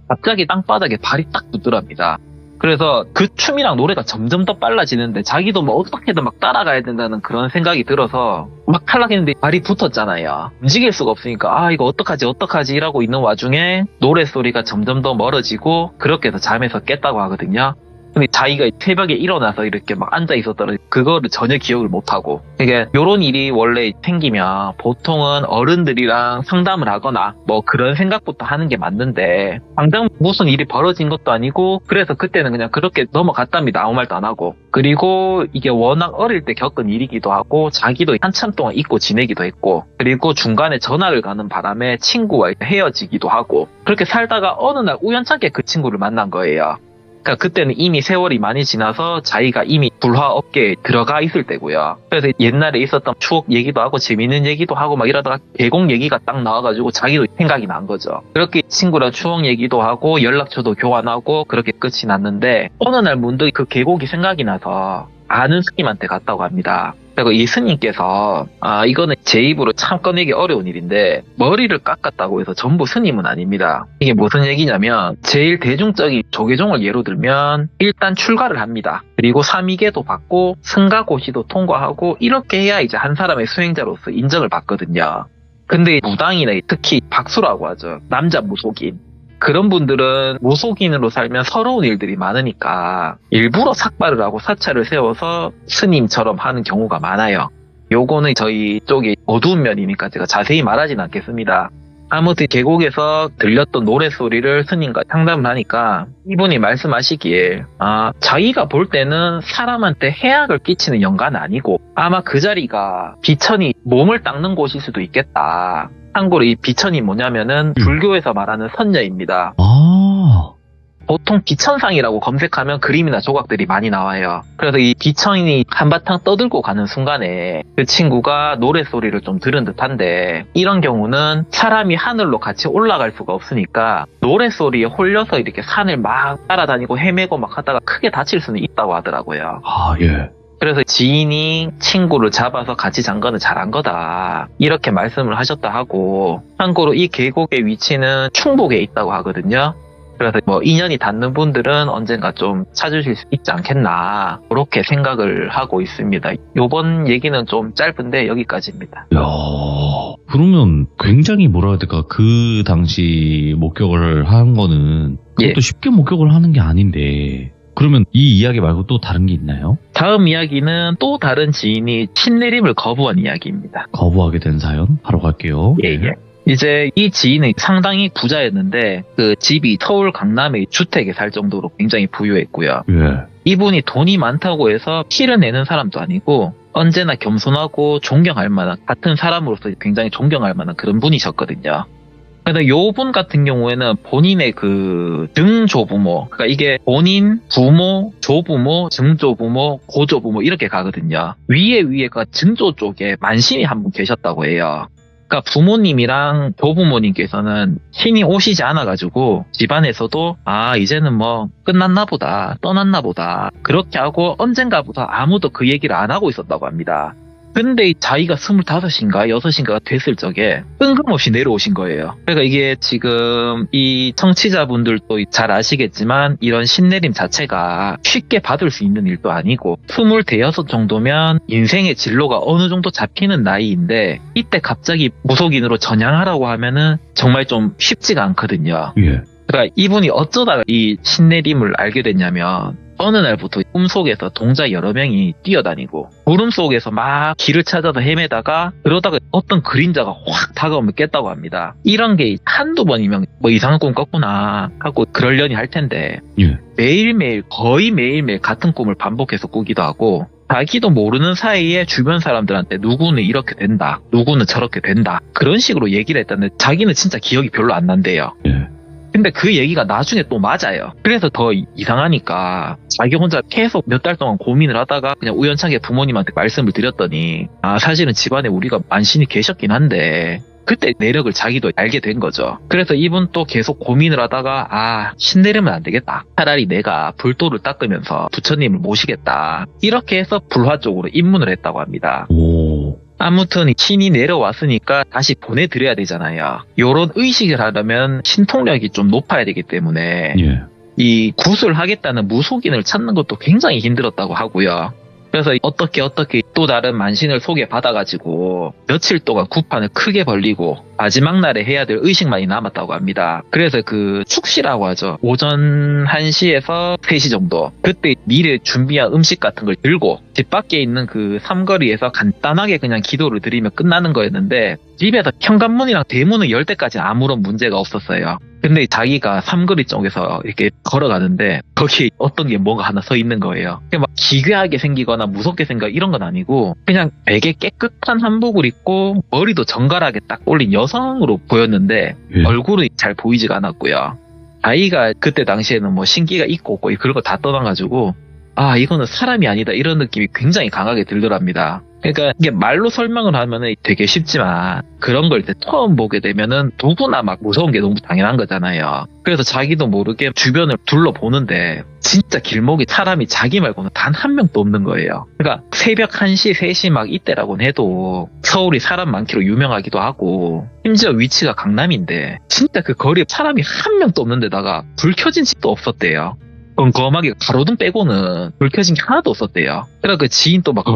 [SPEAKER 2] 갑자기 땅바닥에 발이 딱 붙더랍니다. 그래서 그 춤이랑 노래가 점점 더 빨라지는데 자기도 뭐 어떻게든 막 따라가야 된다는 그런 생각이 들어서 막 탈락했는데 발이 붙었잖아요. 움직일 수가 없으니까 아 이거 어떡하지 이러고 있는 와중에 노래소리가 점점 더 멀어지고 그렇게 해서 잠에서 깼다고 하거든요. 근데 자기가 새벽에 일어나서 이렇게 막 앉아 있었더니 그거를 전혀 기억을 못하고 이게 요런 일이 원래 생기면 보통은 어른들이랑 상담을 하거나 뭐 그런 생각부터 하는 게 맞는데 당장 무슨 일이 벌어진 것도 아니고 그래서 그때는 그냥 그렇게 넘어갔답니다. 아무 말도 안 하고 그리고 이게 워낙 어릴 때 겪은 일이기도 하고 자기도 한참 동안 잊고 지내기도 했고 그리고 중간에 전학을 가는 바람에 친구와 헤어지기도 하고 그렇게 살다가 어느 날 우연찮게 그 친구를 만난 거예요. 그러니까 그때는 이미 세월이 많이 지나서 자기가 이미 불화 업계에 들어가 있을 때고요. 그래서 옛날에 있었던 추억 얘기도 하고 재밌는 얘기도 하고 막 이러다가 계곡 얘기가 딱 나와가지고 자기도 생각이 난 거죠. 그렇게 친구랑 추억 얘기도 하고 연락처도 교환하고 그렇게 끝이 났는데 어느 날 문득 그 계곡이 생각이 나서 아는 스님한테 갔다고 합니다. 그리고 이 스님께서 이거는 제 입으로 참 꺼내기 어려운 일인데 머리를 깎았다고 해서 전부 스님은 아닙니다. 이게 무슨 얘기냐면 제일 대중적인 조계종을 예로 들면 일단 출가를 합니다. 그리고 삼위계도 받고 승가고시도 통과하고 이렇게 해야 이제 한 사람의 수행자로서 인정을 받거든요. 근데 무당이나 특히 박수라고 하죠. 남자 무속인. 그런 분들은 무속인으로 살면 서러운 일들이 많으니까 일부러 삭발을 하고 사찰을 세워서 스님처럼 하는 경우가 많아요. 요거는 저희 쪽이 어두운 면이니까 제가 자세히 말하진 않겠습니다. 아무튼 계곡에서 들렸던 노래소리를 스님과 상담을 하니까 이분이 말씀하시기에 자기가 볼 때는 사람한테 해악을 끼치는 영가는 아니고 아마 그 자리가 비천이 몸을 닦는 곳일 수도 있겠다. 참고로 이 비천이 뭐냐면은 불교에서 말하는 선녀입니다. 보통 비천상이라고 검색하면 그림이나 조각들이 많이 나와요. 그래서 이 비천이 한바탕 떠들고 가는 순간에 그 친구가 노래소리를 좀 들은 듯한데 이런 경우는 사람이 하늘로 같이 올라갈 수가 없으니까 노래소리에 홀려서 이렇게 산을 막 따라다니고 헤매고 막 하다가 크게 다칠 수는 있다고 하더라고요.
[SPEAKER 1] 예.
[SPEAKER 2] 그래서 지인이 친구를 잡아서 같이 잔 거는 잘한 거다. 이렇게 말씀을 하셨다 하고 참고로 이 계곡의 위치는 충북에 있다고 하거든요. 그래서 뭐 인연이 닿는 분들은 언젠가 좀 찾으실 수 있지 않겠나 그렇게 생각을 하고 있습니다. 요번 얘기는 좀 짧은데 여기까지입니다.
[SPEAKER 1] 야, 그러면 굉장히 뭐라 해야 될까 그 당시 목격을 한 거는 그것도 쉽게 목격을 하는 게 아닌데 그러면 이 이야기 말고 또 다른 게 있나요?
[SPEAKER 2] 다음 이야기는 또 다른 지인이 신내림을 거부한 이야기입니다.
[SPEAKER 1] 거부하게 된 사연 바로 갈게요.
[SPEAKER 2] 예. 이제 이 지인은 상당히 부자였는데 그 집이 서울 강남의 주택에 살 정도로 굉장히 부유했고요.
[SPEAKER 1] 예.
[SPEAKER 2] 이분이 돈이 많다고 해서 티를 내는 사람도 아니고 언제나 겸손하고 존경할 만한 같은 사람으로서 굉장히 존경할 만한 그런 분이셨거든요. 그래서 요분 같은 경우에는 본인의 그 증조부모, 그러니까 이게 본인, 부모, 조부모, 증조부모, 고조부모 이렇게 가거든요. 위에가 증조 쪽에 만신이 한 분 계셨다고 해요. 그러니까 부모님이랑 조부모님께서는 신이 오시지 않아가지고 집안에서도 이제는 뭐 끝났나 보다, 떠났나 보다 그렇게 하고 언젠가부터 아무도 그 얘기를 안 하고 있었다고 합니다. 근데 자기가 25인가 6인가가 됐을 적에 뜬금없이 내려오신 거예요. 그러니까 이게 지금 이 청취자분들도 잘 아시겠지만 이런 신내림 자체가 쉽게 받을 수 있는 일도 아니고 26 정도면 인생의 진로가 어느 정도 잡히는 나이인데 이때 갑자기 무속인으로 전향하라고 하면은 정말 좀 쉽지가 않거든요.
[SPEAKER 1] 예.
[SPEAKER 2] 그러니까 이분이 어쩌다가 이 신내림을 알게 됐냐면 어느 날부터 꿈속에서 동자 여러 명이 뛰어다니고 구름 속에서 막 길을 찾아서 헤매다가 그러다가 어떤 그림자가 확 다가오면 깼다고 합니다. 이런 게 한두 번이면 뭐 이상한 꿈 꿨구나 하고 그러려니 할 텐데 매일매일 거의 매일매일 같은 꿈을 반복해서 꾸기도 하고 자기도 모르는 사이에 주변 사람들한테 누구는 이렇게 된다, 누구는 저렇게 된다 그런 식으로 얘기를 했다는데 자기는 진짜 기억이 별로 안 난대요. 근데 그 얘기가 나중에 또 맞아요. 그래서 더 이상하니까 자기 혼자 계속 몇 달 동안 고민을 하다가 그냥 우연찮게 부모님한테 말씀을 드렸더니 사실은 집안에 우리가 만신이 계셨긴 한데 그때 내력을 자기도 알게 된 거죠. 그래서 이분 또 계속 고민을 하다가 신내리면 안 되겠다. 차라리 내가 불도를 닦으면서 부처님을 모시겠다. 이렇게 해서 불화 쪽으로 입문을 했다고 합니다. 아무튼 신이 내려왔으니까 다시 보내드려야 되잖아요. 요런 의식을 하려면 신통력이 좀 높아야 되기 때문에 이 굿을 하겠다는 무속인을 찾는 것도 굉장히 힘들었다고 하고요. 그래서 어떻게 또 다른 만신을 소개받아가지고 며칠 동안 굿판을 크게 벌리고 마지막 날에 해야 될 의식만이 남았다고 합니다. 그래서 그 축시라고 하죠. 오전 1시에서 3시 정도 그때 미리 준비한 음식 같은 걸 들고 집 밖에 있는 그 삼거리에서 간단하게 그냥 기도를 드리면 끝나는 거였는데 집에서 현관문이랑 대문을 열 때까지 아무런 문제가 없었어요. 근데 자기가 삼거리 쪽에서 이렇게 걸어가는데 거기에 어떤 게 뭔가 하나 서 있는 거예요. 막 기괴하게 생기거나 무섭게 생겨 이런 건 아니고 그냥 되게 깨끗한 한복을 입고 머리도 정갈하게 딱 올린 여성으로 보였는데 얼굴은 잘 보이지가 않았고요. 아이가 그때 당시에는 뭐 신기가 있고 없고 그런 거 다 떠나가지고 아 이거는 사람이 아니다 이런 느낌이 굉장히 강하게 들더랍니다. 그러니까 이게 말로 설명을 하면은 되게 쉽지만 그런 걸 이제 처음 보게 되면은 누구나 막 무서운 게 너무 당연한 거잖아요. 그래서 자기도 모르게 주변을 둘러보는데 진짜 길목에 사람이 자기 말고는 단 한 명도 없는 거예요. 그러니까 새벽 1시, 3시 막 이때라고는 해도 서울이 사람 많기로 유명하기도 하고 심지어 위치가 강남인데 진짜 그 거리에 사람이 한 명도 없는 데다가 불 켜진 집도 없었대요. 껌껌하게 가로등 빼고는 불 켜진 게 하나도 없었대요. 그래서 그 지인 또 막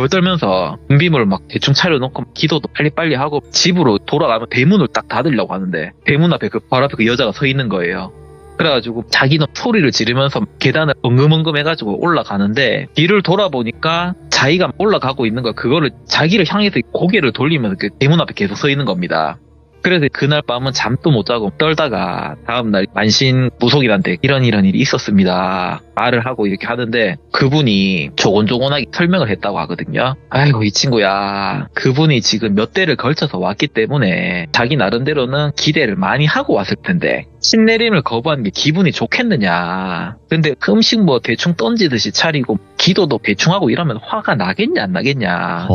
[SPEAKER 2] 떨면서 준비물 막 대충 차려놓고 기도도 빨리빨리 하고 집으로 돌아가면 대문을 딱 닫으려고 하는데 대문 앞에 그 바로 앞에 그 여자가 서 있는 거예요. 그래가지고 자기는 소리를 지르면서 계단을 엉금엉금 해가지고 올라가는데 뒤를 돌아보니까 자기가 올라가고 있는 거 그거를 자기를 향해서 고개를 돌리면서 그 대문 앞에 계속 서 있는 겁니다. 그래서 그날 밤은 잠도 못 자고 떨다가 다음날 만신 무속인한테 이런 일이 있었습니다. 말을 하고 이렇게 하는데 그분이 조곤조곤하게 설명을 했다고 하거든요. 아이고 이 친구야 그분이 지금 몇 대를 걸쳐서 왔기 때문에 자기 나름대로는 기대를 많이 하고 왔을 텐데 신내림을 거부한 게 기분이 좋겠느냐. 근데 음식 뭐 대충 던지듯이 차리고 기도도 대충 하고 이러면 화가 나겠냐 안 나겠냐.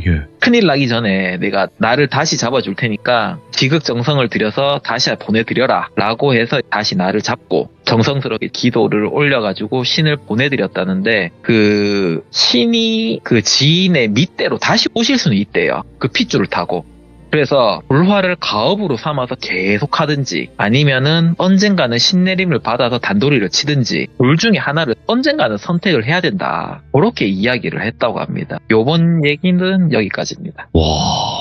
[SPEAKER 1] 예.
[SPEAKER 2] 큰일 나기 전에 내가 나를 다시 잡아줄 테니까 지극정성을 들여서 다시 보내드려라 라고 해서 다시 나를 잡고 정성스럽게 기도를 올려가지고 신을 보내드렸다는데 그 신이 그 지인의 밑대로 다시 오실 수는 있대요. 그 핏줄을 타고. 그래서 불화를 가업으로 삼아서 계속 하든지 아니면은 언젠가는 신내림을 받아서 단도리를 치든지 둘 중에 하나를 언젠가는 선택을 해야 된다. 그렇게 이야기를 했다고 합니다. 요번 얘기는 여기까지입니다.
[SPEAKER 1] 와,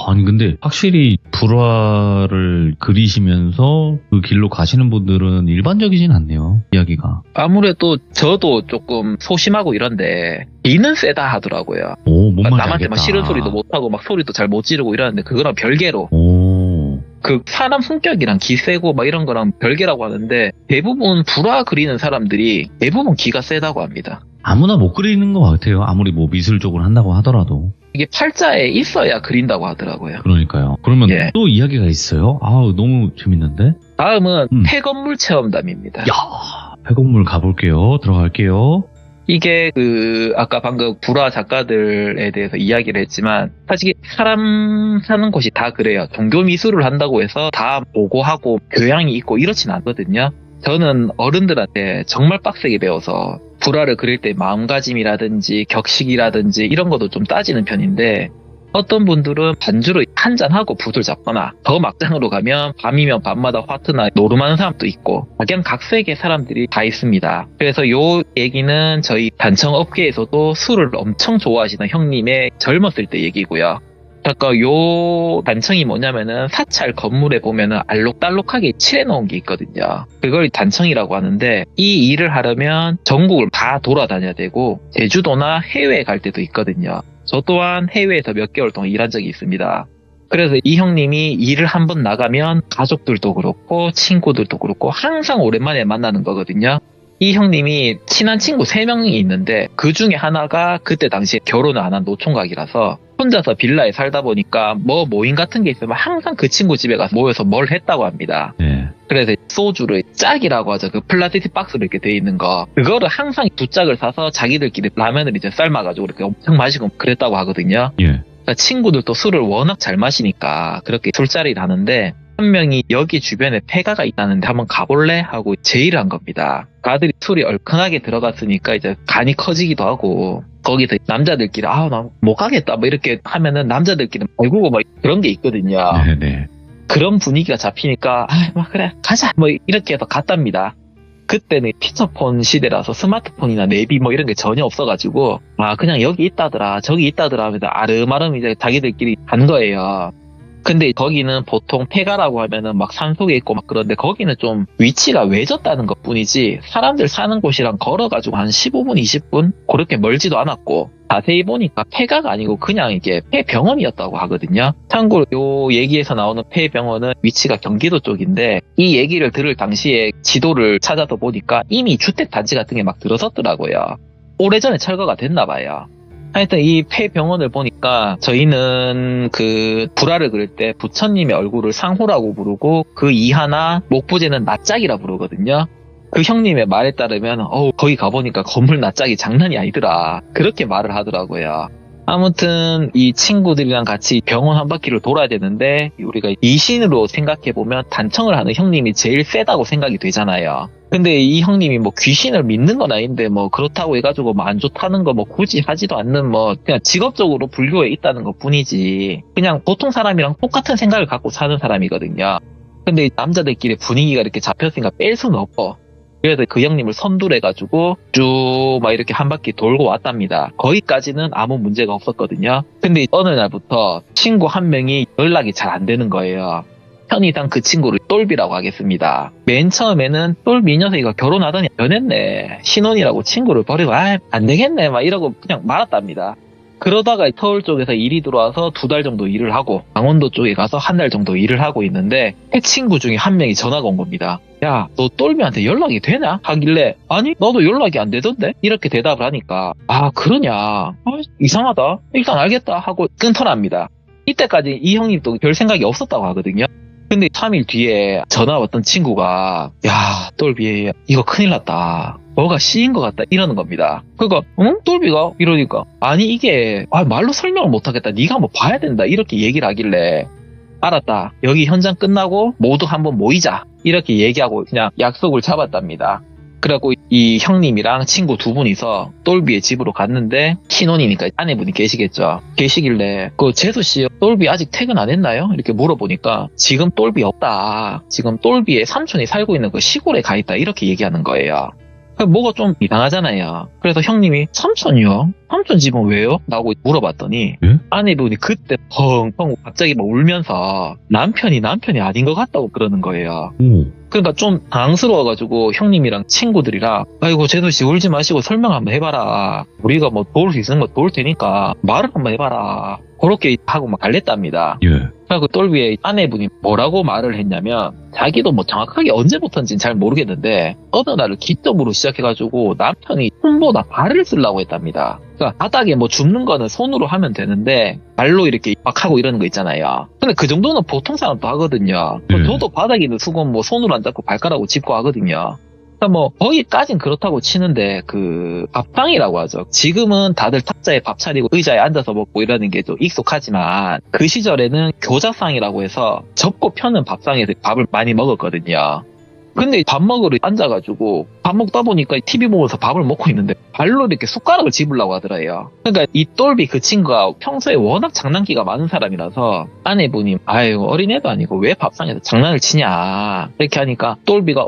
[SPEAKER 1] 아니 근데 확실히 불화를 그리시면서 그 길로 가시는 분들은 일반적이진 않네요. 이야기가.
[SPEAKER 2] 아무래도 저도 조금 소심하고 이런데 기는 세다 하더라고요.
[SPEAKER 1] 오, 뭔 말인지
[SPEAKER 2] 남한테 막
[SPEAKER 1] 알겠다.
[SPEAKER 2] 싫은 소리도 못하고 막 소리도 잘 못 지르고 이러는데 그거랑 별개로
[SPEAKER 1] 오.
[SPEAKER 2] 그 사람 성격이랑 기 세고 막 이런 거랑 별개라고 하는데 대부분 불화 그리는 사람들이 대부분 기가 세다고 합니다.
[SPEAKER 1] 아무나 못 그리는 것 같아요. 아무리 뭐 미술적으로 한다고 하더라도.
[SPEAKER 2] 이게 팔자에 있어야 그린다고 하더라고요.
[SPEAKER 1] 그러니까요. 그러면
[SPEAKER 2] 예.
[SPEAKER 1] 또 이야기가 있어요? 아우, 너무 재밌는데?
[SPEAKER 2] 다음은 폐건물 체험담입니다.
[SPEAKER 1] 야, 폐건물 가볼게요. 들어갈게요.
[SPEAKER 2] 이게 아까 방금 불화 작가들에 대해서 이야기를 했지만 사실 사람 사는 곳이 다 그래요. 종교 미술을 한다고 해서 다 보고하고 교양이 있고 이렇진 않거든요. 저는 어른들한테 정말 빡세게 배워서 불화를 그릴 때 마음가짐이라든지 격식이라든지 이런 것도 좀 따지는 편인데 어떤 분들은 반주로 한잔하고 붓을 잡거나 더 막장으로 가면 밤이면 밤마다 화트나 노름하는 사람도 있고 각양각색의 사람들이 다 있습니다. 그래서 요 얘기는 저희 단청 업계에서도 술을 엄청 좋아하시는 형님의 젊었을 때 얘기고요. 그러니까 요 단청이 뭐냐면은 사찰 건물에 보면은 알록달록하게 칠해놓은 게 있거든요. 그걸 단청이라고 하는데 이 일을 하려면 전국을 다 돌아다녀야 되고 제주도나 해외에 갈 때도 있거든요. 저 또한 해외에서 몇 개월 동안 일한 적이 있습니다. 그래서 이 형님이 일을 한번 나가면 가족들도 그렇고 친구들도 그렇고 항상 오랜만에 만나는 거거든요. 이 형님이 친한 친구 3명이 있는데 그 중에 하나가 그때 당시에 결혼을 안 한 노총각이라서 혼자서 빌라에 살다 보니까 뭐 모임 같은 게 있으면 항상 그 친구 집에 가서 모여서 뭘 했다고 합니다.
[SPEAKER 1] 네.
[SPEAKER 2] 그래서 소주를 짝이라고 하죠. 그 플라스틱 박스로 이렇게 돼 있는 거. 그거를 항상 2짝을 사서 자기들끼리 라면을 이제 삶아가지고 이렇게 엄청 마시고 그랬다고 하거든요.
[SPEAKER 1] 예.
[SPEAKER 2] 그러니까 친구들도 술을 워낙 잘 마시니까 그렇게 술자리를 하는데 한 명이 여기 주변에 폐가가 있다는데 한번 가볼래? 하고 제의를 한 겁니다. 가들이 술이 얼큰하게 들어갔으니까 이제 간이 커지기도 하고 거기서 남자들끼리 나 못 가겠다 뭐 이렇게 하면은 남자들끼리 발구고 뭐 그런 게 있거든요.
[SPEAKER 1] 네네.
[SPEAKER 2] 그런 분위기가 잡히니까 막 그래 가자 뭐 이렇게 해서 갔답니다. 그때는 피처폰 시대라서 스마트폰이나 내비 뭐 이런 게 전혀 없어가지고 그냥 여기 있다더라 저기 있다더라 하면서 아름아름 이제 자기들끼리 간 거예요. 근데 거기는 보통 폐가라고 하면은 막 산속에 있고 막 그런데 거기는 좀 위치가 외졌다는 것 뿐이지 사람들 사는 곳이랑 걸어가지고 한 15분 20분 그렇게 멀지도 않았고 자세히 보니까 폐가가 아니고 그냥 이게 폐병원이었다고 하거든요. 참고로 요 얘기에서 나오는 폐병원은 위치가 경기도 쪽인데 이 얘기를 들을 당시에 지도를 찾아서 보니까 이미 주택단지 같은 게 막 들어섰더라고요. 오래전에 철거가 됐나 봐요. 하여튼 이 폐병원을 보니까 저희는 그 불화를 그릴 때 부처님의 얼굴을 상호라고 부르고 그 이하나 목부제는 낯짝이라 부르거든요. 그 형님의 말에 따르면 거기 가보니까 건물 낯짝이 장난이 아니더라. 그렇게 말을 하더라고요. 아무튼 이 친구들이랑 같이 병원 한 바퀴를 돌아야 되는데 우리가 이신으로 생각해보면 단청을 하는 형님이 제일 세다고 생각이 되잖아요. 근데 이 형님이 뭐 귀신을 믿는 건 아닌데 뭐 그렇다고 해가지고 뭐 안 좋다는 거 뭐 굳이 하지도 않는 뭐 그냥 직업적으로 불교에 있다는 것 뿐이지 그냥 보통 사람이랑 똑같은 생각을 갖고 사는 사람이거든요. 근데 남자들끼리 분위기가 이렇게 잡혔으니까 뺄 수는 없고 그래서 그 형님을 선두해가지고 쭉 막 이렇게 한 바퀴 돌고 왔답니다. 거기까지는 아무 문제가 없었거든요. 근데 어느 날부터 친구 한 명이 연락이 잘 안 되는 거예요. 편의상 그 친구를 똘비라고 하겠습니다. 맨 처음에는 똘비 이 녀석이가 결혼하더니 변했네. 신혼이라고 친구를 버리고 안 되겠네 막 이러고 그냥 말았답니다. 그러다가 서울 쪽에서 일이 들어와서 2달 정도 일을 하고 강원도 쪽에 가서 1달 정도 일을 하고 있는데 그 친구 중에 한 명이 전화가 온 겁니다. 야, 너 똘비한테 연락이 되냐? 하길래 아니 나도 연락이 안 되던데? 이렇게 대답을 하니까 그러냐? 이상하다. 일단 알겠다 하고 끊더랍니다. 이때까지 이 형님도 별 생각이 없었다고 하거든요. 근데 3일 뒤에 전화 왔던 친구가 야 똘비 이거 큰일 났다. 뭐가 씌인 것 같다 이러는 겁니다. 그러니까 똘비가? 이러니까 아니 이게 말로 설명을 못하겠다. 네가 한번 봐야 된다 이렇게 얘기를 하길래 알았다. 여기 현장 끝나고 모두 한번 모이자 이렇게 얘기하고 그냥 약속을 잡았답니다. 그래갖고 이 형님이랑 친구 2분이서 똘비의 집으로 갔는데 신혼이니까 아내분이 계시겠죠. 계시길래 그 재수씨 똘비 아직 퇴근 안 했나요? 이렇게 물어보니까 지금 똘비 없다. 지금 똘비의 삼촌이 살고 있는 그 시골에 가 있다 이렇게 얘기하는 거예요. 뭐가 좀 이상하잖아요. 그래서 형님이 삼촌이요? 삼촌 집은 왜요? 라고 물어봤더니 아내분이 그때 펑펑 갑자기 막 울면서 남편이 아닌 것 같다고 그러는 거예요. 그러니까 좀 당황스러워가지고 형님이랑 친구들이랑 아이고 제노씨 울지 마시고 설명 한번 해봐라. 우리가 뭐 도울 수 있는 거 도울 테니까 말을 한번 해봐라. 그렇게 하고 막 갈랬답니다. 그래서 똘비의 아내분이 뭐라고 말을 했냐면 자기도 뭐 정확하게 언제부터인지는 잘 모르겠는데 어느 날을 기점으로 시작해가지고 남편이 손보다 발을 쓰려고 했답니다. 그러니까 바닥에 뭐 줍는 거는 손으로 하면 되는데 발로 이렇게 막 하고 이러는 거 있잖아요. 근데 그 정도는 보통 사람도 하거든요. 저도 바닥에 있는 수건 뭐 손으로 안 잡고 발가락으로 짚고 하거든요. 그러니까 뭐 거기까진 그렇다고 치는데 그 밥상이라고 하죠. 지금은 다들 탁자에 밥 차리고 의자에 앉아서 먹고 이러는 게 좀 익숙하지만 그 시절에는 교자상이라고 해서 접고 펴는 밥상에서 밥을 많이 먹었거든요. 근데 밥 먹으러 앉아가지고 밥 먹다 보니까 TV 보면서 밥을 먹고 있는데 발로 이렇게 숟가락을 집으려고 하더래요. 그러니까 이 똘비 그 친구가 평소에 워낙 장난기가 많은 사람이라서 아내분이 아유 어린애도 아니고 왜 밥상에서 장난을 치냐 이렇게 하니까 똘비가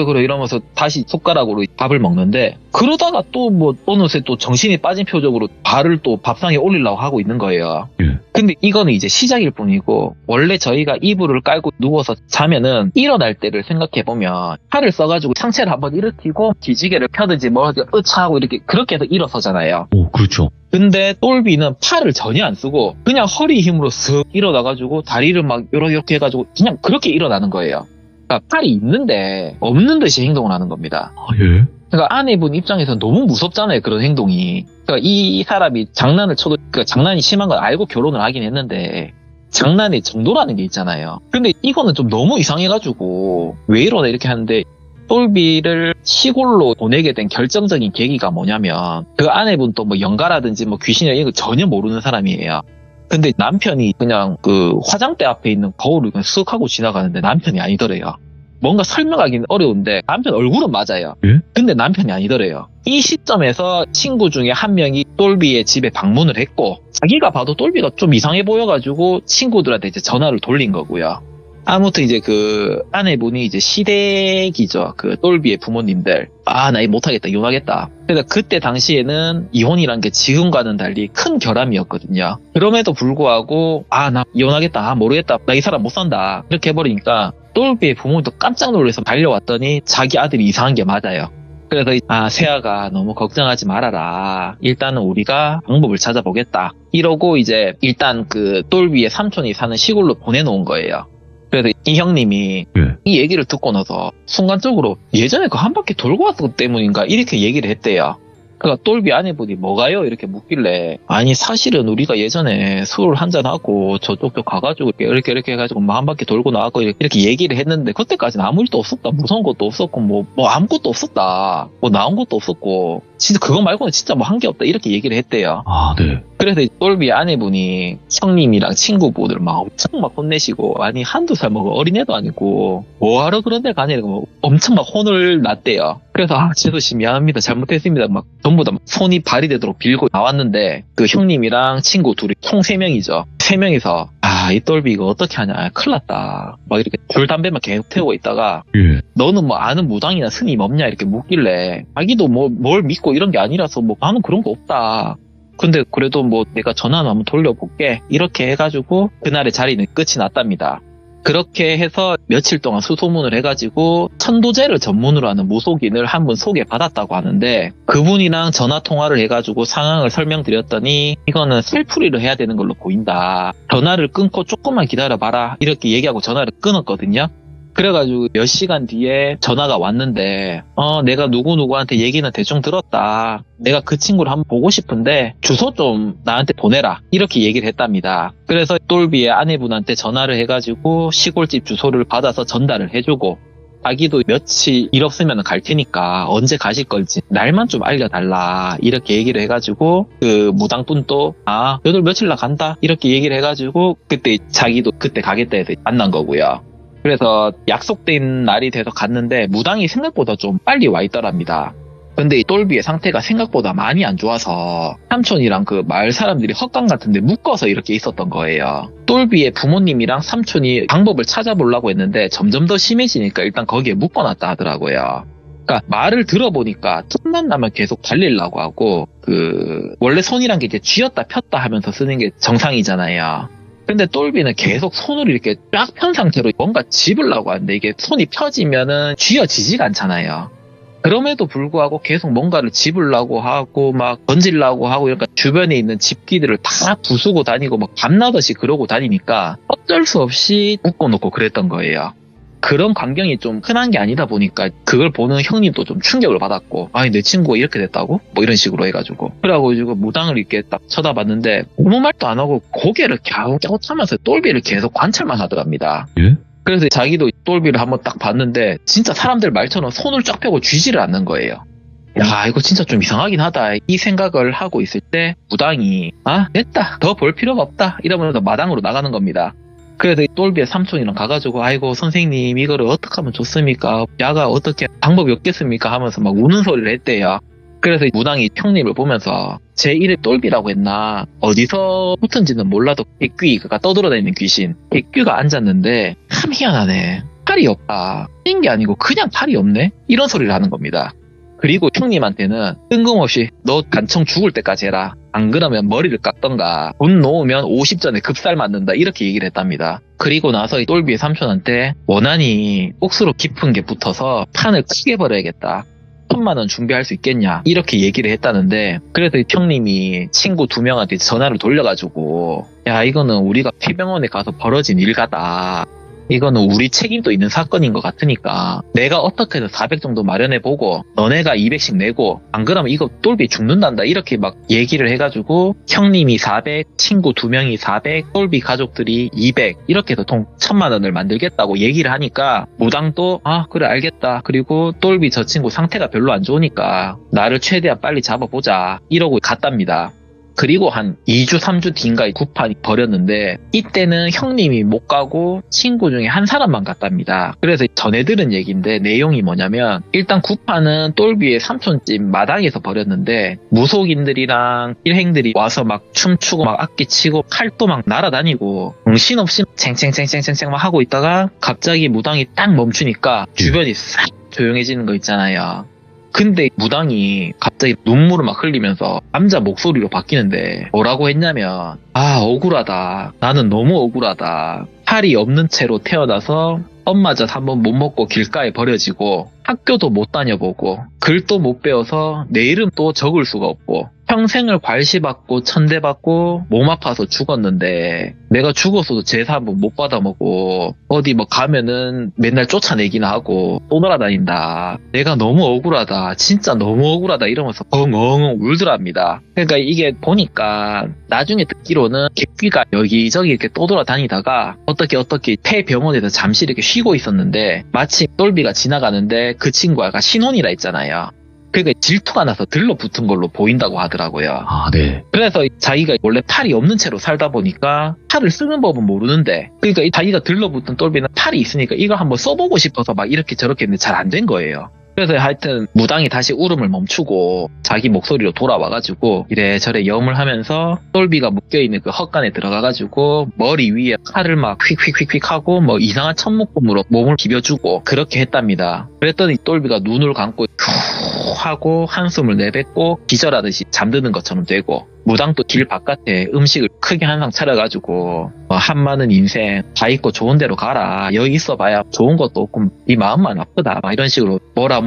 [SPEAKER 2] 그래 이러면서 다시 숟가락으로 밥을 먹는데 그러다가 또 뭐 어느새 또 정신이 빠진 표정으로 발을 또 밥상에 올리려고 하고 있는 거예요. 근데 이거는 이제 시작일 뿐이고 원래 저희가 이불을 깔고 누워서 자면은 일어날 때를 생각해보면 팔을 써가지고 상체를 한번 일으키고 기지개를 펴든지 뭐 으차하고 이렇게 그렇게 해서 일어서잖아요.
[SPEAKER 1] 오, 그렇죠.
[SPEAKER 2] 근데 똘비는 팔을 전혀 안 쓰고 그냥 허리 힘으로 쓱 일어나가지고 다리를 막 이렇게 해가지고 그냥 그렇게 일어나는 거예요. 그러니까 팔이 있는데 없는 듯이 행동을 하는 겁니다.
[SPEAKER 1] 예?
[SPEAKER 2] 그러니까 아내분 입장에서 너무 무섭잖아요. 그런 행동이. 그러니까 이 사람이 장난을 쳐도 그러니까 장난이 심한 걸 알고 결혼을 하긴 했는데 장난의 정도라는 게 있잖아요. 근데 이거는 좀 너무 이상해가지고 왜 이러나 이렇게 하는데 똘비를 시골로 보내게 된 결정적인 계기가 뭐냐면 그 아내분도 뭐 영가라든지 뭐 귀신이나 이런 거 전혀 모르는 사람이에요. 근데 남편이 그냥 그 화장대 앞에 있는 거울을 그냥 쓱 하고 지나가는데 남편이 아니더래요. 뭔가 설명하기는 어려운데 남편 얼굴은 맞아요.
[SPEAKER 1] 예?
[SPEAKER 2] 근데 남편이 아니더래요. 이 시점에서 친구 중에 한 명이 똘비의 집에 방문을 했고 자기가 봐도 똘비가 좀 이상해 보여가지고 친구들한테 이제 전화를 돌린 거고요. 아무튼 이제 그 아내분이 이제 시댁이죠. 그 똘비의 부모님들. 나 이 못하겠다, 이혼하겠다. 그래서 그때 당시에는 이혼이란 게 지금과는 달리 큰 결함이었거든요. 그럼에도 불구하고 나 이혼하겠다, 모르겠다, 나 이 사람 못 산다 이렇게 해버리니까 똘비의 부모님도 깜짝 놀라서 달려왔더니 자기 아들이 이상한 게 맞아요. 그래서 세아가 너무 걱정하지 말아라. 일단은 우리가 방법을 찾아보겠다. 이러고 이제 일단 그 똘비의 삼촌이 사는 시골로 보내놓은 거예요. 그래서 이 형님이 이 얘기를 듣고 나서 순간적으로 예전에 그 한 바퀴 돌고 왔기 때문인가 이렇게 얘기를 했대요. 그러니까 똘비 아내분이 뭐가요? 이렇게 묻길래 아니 사실은 우리가 예전에 술 한잔하고 저쪽 가가지고 이렇게 해가지고 뭐 한 바퀴 돌고 나왔고 이렇게 얘기를 했는데 그때까지는 아무 일도 없었다. 무서운 것도 없었고 뭐 아무것도 없었다. 뭐 나온 것도 없었고 진짜 그거 말고는 진짜 뭐 한 게 없다. 이렇게 얘기를 했대요.
[SPEAKER 1] 아, 네.
[SPEAKER 2] 그래서 똘비 아내분이 형님이랑 친구분들 막 엄청 막 혼내시고 아니 한두 살 먹어 어린애도 아니고 뭐하러 그런 데 가냐고 뭐 엄청 막 혼을 놨대요. 그래서 제도 씨 미안합니다 잘못했습니다 막 전부 다 손이 발이 되도록 빌고 나왔는데 그 형님이랑 친구 둘이 총 3명이죠. 3명이서 이 똘비 이거 어떻게 하냐 큰일 났다 막 이렇게 줄 담배만 계속 태우고 있다가
[SPEAKER 1] 예.
[SPEAKER 2] 너는 뭐 아는 무당이나 스님 없냐 이렇게 묻길래 자기도 뭐 뭘 믿고 이런 게 아니라서 뭐 나는 그런 거 없다. 근데 그래도 뭐 내가 전화는 한번 돌려볼게 이렇게 해가지고 그날의 자리는 끝이 났답니다. 그렇게 해서 며칠 동안 수소문을 해가지고 천도제를 전문으로 하는 무속인을 한 분 소개받았다고 하는데 그분이랑 전화 통화를 해가지고 상황을 설명드렸더니 이거는 살풀이를 해야 되는 걸로 보인다. 전화를 끊고 조금만 기다려봐라 이렇게 얘기하고 전화를 끊었거든요. 그래가지고 몇 시간 뒤에 전화가 왔는데 내가 누구누구한테 얘기는 대충 들었다. 내가 그 친구를 한번 보고 싶은데 주소 좀 나한테 보내라. 이렇게 얘기를 했답니다. 그래서 똘비의 아내분한테 전화를 해가지고 시골집 주소를 받아서 전달을 해주고 자기도 며칠 일 없으면 갈 테니까 언제 가실 걸지 날만 좀 알려달라 이렇게 얘기를 해가지고 그 무당분도 너들 며칠 나 간다 이렇게 얘기를 해가지고 그때 자기도 그때 가겠다 해서 만난 거고요. 그래서 약속된 날이 돼서 갔는데 무당이 생각보다 좀 빨리 와 있더랍니다. 근데 이 똘비의 상태가 생각보다 많이 안 좋아서 삼촌이랑 그 마을 사람들이 헛강 같은데 묶어서 이렇게 있었던 거예요. 똘비의 부모님이랑 삼촌이 방법을 찾아보려고 했는데 점점 더 심해지니까 일단 거기에 묶어놨다 하더라고요. 그러니까 말을 들어보니까 틈만 나면 계속 달리려고 하고 원래 손이란 게 이제 쥐었다 폈다 하면서 쓰는 게 정상이잖아요. 근데 똘비는 계속 손을 이렇게 쫙 편 상태로 뭔가 집으려고 하는데 이게 손이 펴지면은 쥐어지지가 않잖아요. 그럼에도 불구하고 계속 뭔가를 집으려고 하고 막 던지려고 하고 그러니까 주변에 있는 집기들을 다 부수고 다니고 막 밤낮없이 그러고 다니니까 어쩔 수 없이 묶어놓고 그랬던 거예요. 그런 광경이 좀 흔한 게 아니다 보니까 그걸 보는 형님도 좀 충격을 받았고 아니 내 친구가 이렇게 됐다고? 뭐 이런 식으로 해가지고 그래가지고 무당을 이렇게 딱 쳐다봤는데 아무 말도 안 하고 고개를 갸웃갸웃하면서 똘비를 계속 관찰만 하더랍니다.
[SPEAKER 1] 예?
[SPEAKER 2] 그래서 자기도 똘비를 한번 딱 봤는데 진짜 사람들 말처럼 손을 쫙 펴고 쥐지를 않는 거예요. 야 이거 진짜 좀 이상하긴 하다 이 생각을 하고 있을 때 무당이 됐다 더 볼 필요가 없다 이러면서 마당으로 나가는 겁니다. 그래서 이 똘비의 삼촌이랑 가가지고 아이고 선생님 이거를 어떻게 하면 좋습니까? 야가 어떻게 방법이 없겠습니까? 하면서 막 우는 소리를 했대요. 그래서 이 무당이 형님을 보면서 제 이름 똘비라고 했나 어디서 붙은지는 몰라도 객귀가 떠돌아다니는 귀신 객귀가 앉았는데 참 희한하네 팔이 없다 뛴 게 아니고 그냥 팔이 없네 이런 소리를 하는 겁니다. 그리고 형님한테는 뜬금없이 너 간청 죽을 때까지 해라. 안 그러면 머리를 깎던가 돈 놓으면 50전에 급살 맞는다 이렇게 얘기를 했답니다. 그리고 나서 이 똘비의 삼촌한테 원한이 억수로 깊은 게 붙어서 판을 크게 벌어야겠다. 1,000만 원 준비할 수 있겠냐 이렇게 얘기를 했다는데 그래서 이 형님이 친구 2명한테 전화를 돌려가지고 야 이거는 우리가 폐병원에 가서 벌어진 일가다. 이거는 우리 책임도 있는 사건인 것 같으니까 내가 어떻게든 400 정도 마련해보고 너네가 200씩 내고 안 그러면 이거 똘비 죽는단다 이렇게 막 얘기를 해가지고 형님이 400, 친구 2명이 400, 똘비 가족들이 200 이렇게 해서 총 1,000만 원을 만들겠다고 얘기를 하니까 무당도 그래 알겠다. 그리고 똘비 저 친구 상태가 별로 안 좋으니까 나를 최대한 빨리 잡아보자 이러고 갔답니다. 그리고 한 2주, 3주 뒤인가 구판이 벌였는데 이때는 형님이 못 가고 친구 중에 한 사람만 갔답니다. 그래서 전해 들은 얘기인데 내용이 뭐냐면 일단 구판은 똘비의 삼촌집 마당에서 벌였는데 무속인들이랑 일행들이 와서 막 춤추고 막 악기 치고 칼도 막 날아다니고 정신없이 챙챙챙챙챙챙 막 하고 있다가 갑자기 무당이 딱 멈추니까 주변이 싹 조용해지는 거 있잖아요. 근데 무당이 갑자기 눈물을 막 흘리면서 남자 목소리로 바뀌는데 뭐라고 했냐면 억울하다. 나는 너무 억울하다. 팔이 없는 채로 태어나서 엄마젖 한번 못 먹고 길가에 버려지고 학교도 못 다녀보고 글도 못 배워서 내 이름도 적을 수가 없고 평생을 괄시받고 천대받고 몸 아파서 죽었는데 내가 죽었어도 제사 한번 못 받아먹고 어디 뭐 가면은 맨날 쫓아내기나 하고 또 놀아다닌다. 내가 너무 억울하다. 진짜 너무 억울하다 이러면서 엉엉 울더랍니다. 그러니까 이게 보니까 나중에 듣기로는 객귀가 여기저기 이렇게 떠돌아다니다가 어떻게 폐병원에서 잠시 이렇게 쉬고 있었는데 마침 똘비가 지나가는데 그 친구가 신혼이라 했잖아요. 그러니까 질투가 나서 들러붙은 걸로 보인다고 하더라고요.
[SPEAKER 1] 아, 네.
[SPEAKER 2] 그래서 자기가 원래 팔이 없는 채로 살다 보니까 팔을 쓰는 법은 모르는데 그러니까 자기가 들러붙은 똘비는 팔이 있으니까 이걸 한번 써보고 싶어서 막 이렇게 저렇게 했는데 잘 안 된 거예요. 그래서 하여튼 무당이 다시 울음을 멈추고 자기 목소리로 돌아와가지고 이래저래 염을 하면서 똘비가 묶여있는 그 헛간에 들어가가지고 머리 위에 칼을 막 휙휙휙휙 하고 뭐 이상한 천목금으로 몸을 비벼주고 그렇게 했답니다. 그랬더니 똘비가 눈을 감고 후 하고 한숨을 내뱉고 기절하듯이 잠드는 것처럼 되고 무당도 길 바깥에 음식을 크게 한 상 차려가지고 한마는 인생 다 있고 좋은 데로 가라. 여기 있어봐야 좋은 것도 없고 네 마음만 아프다. 막 이런 식으로 뭐라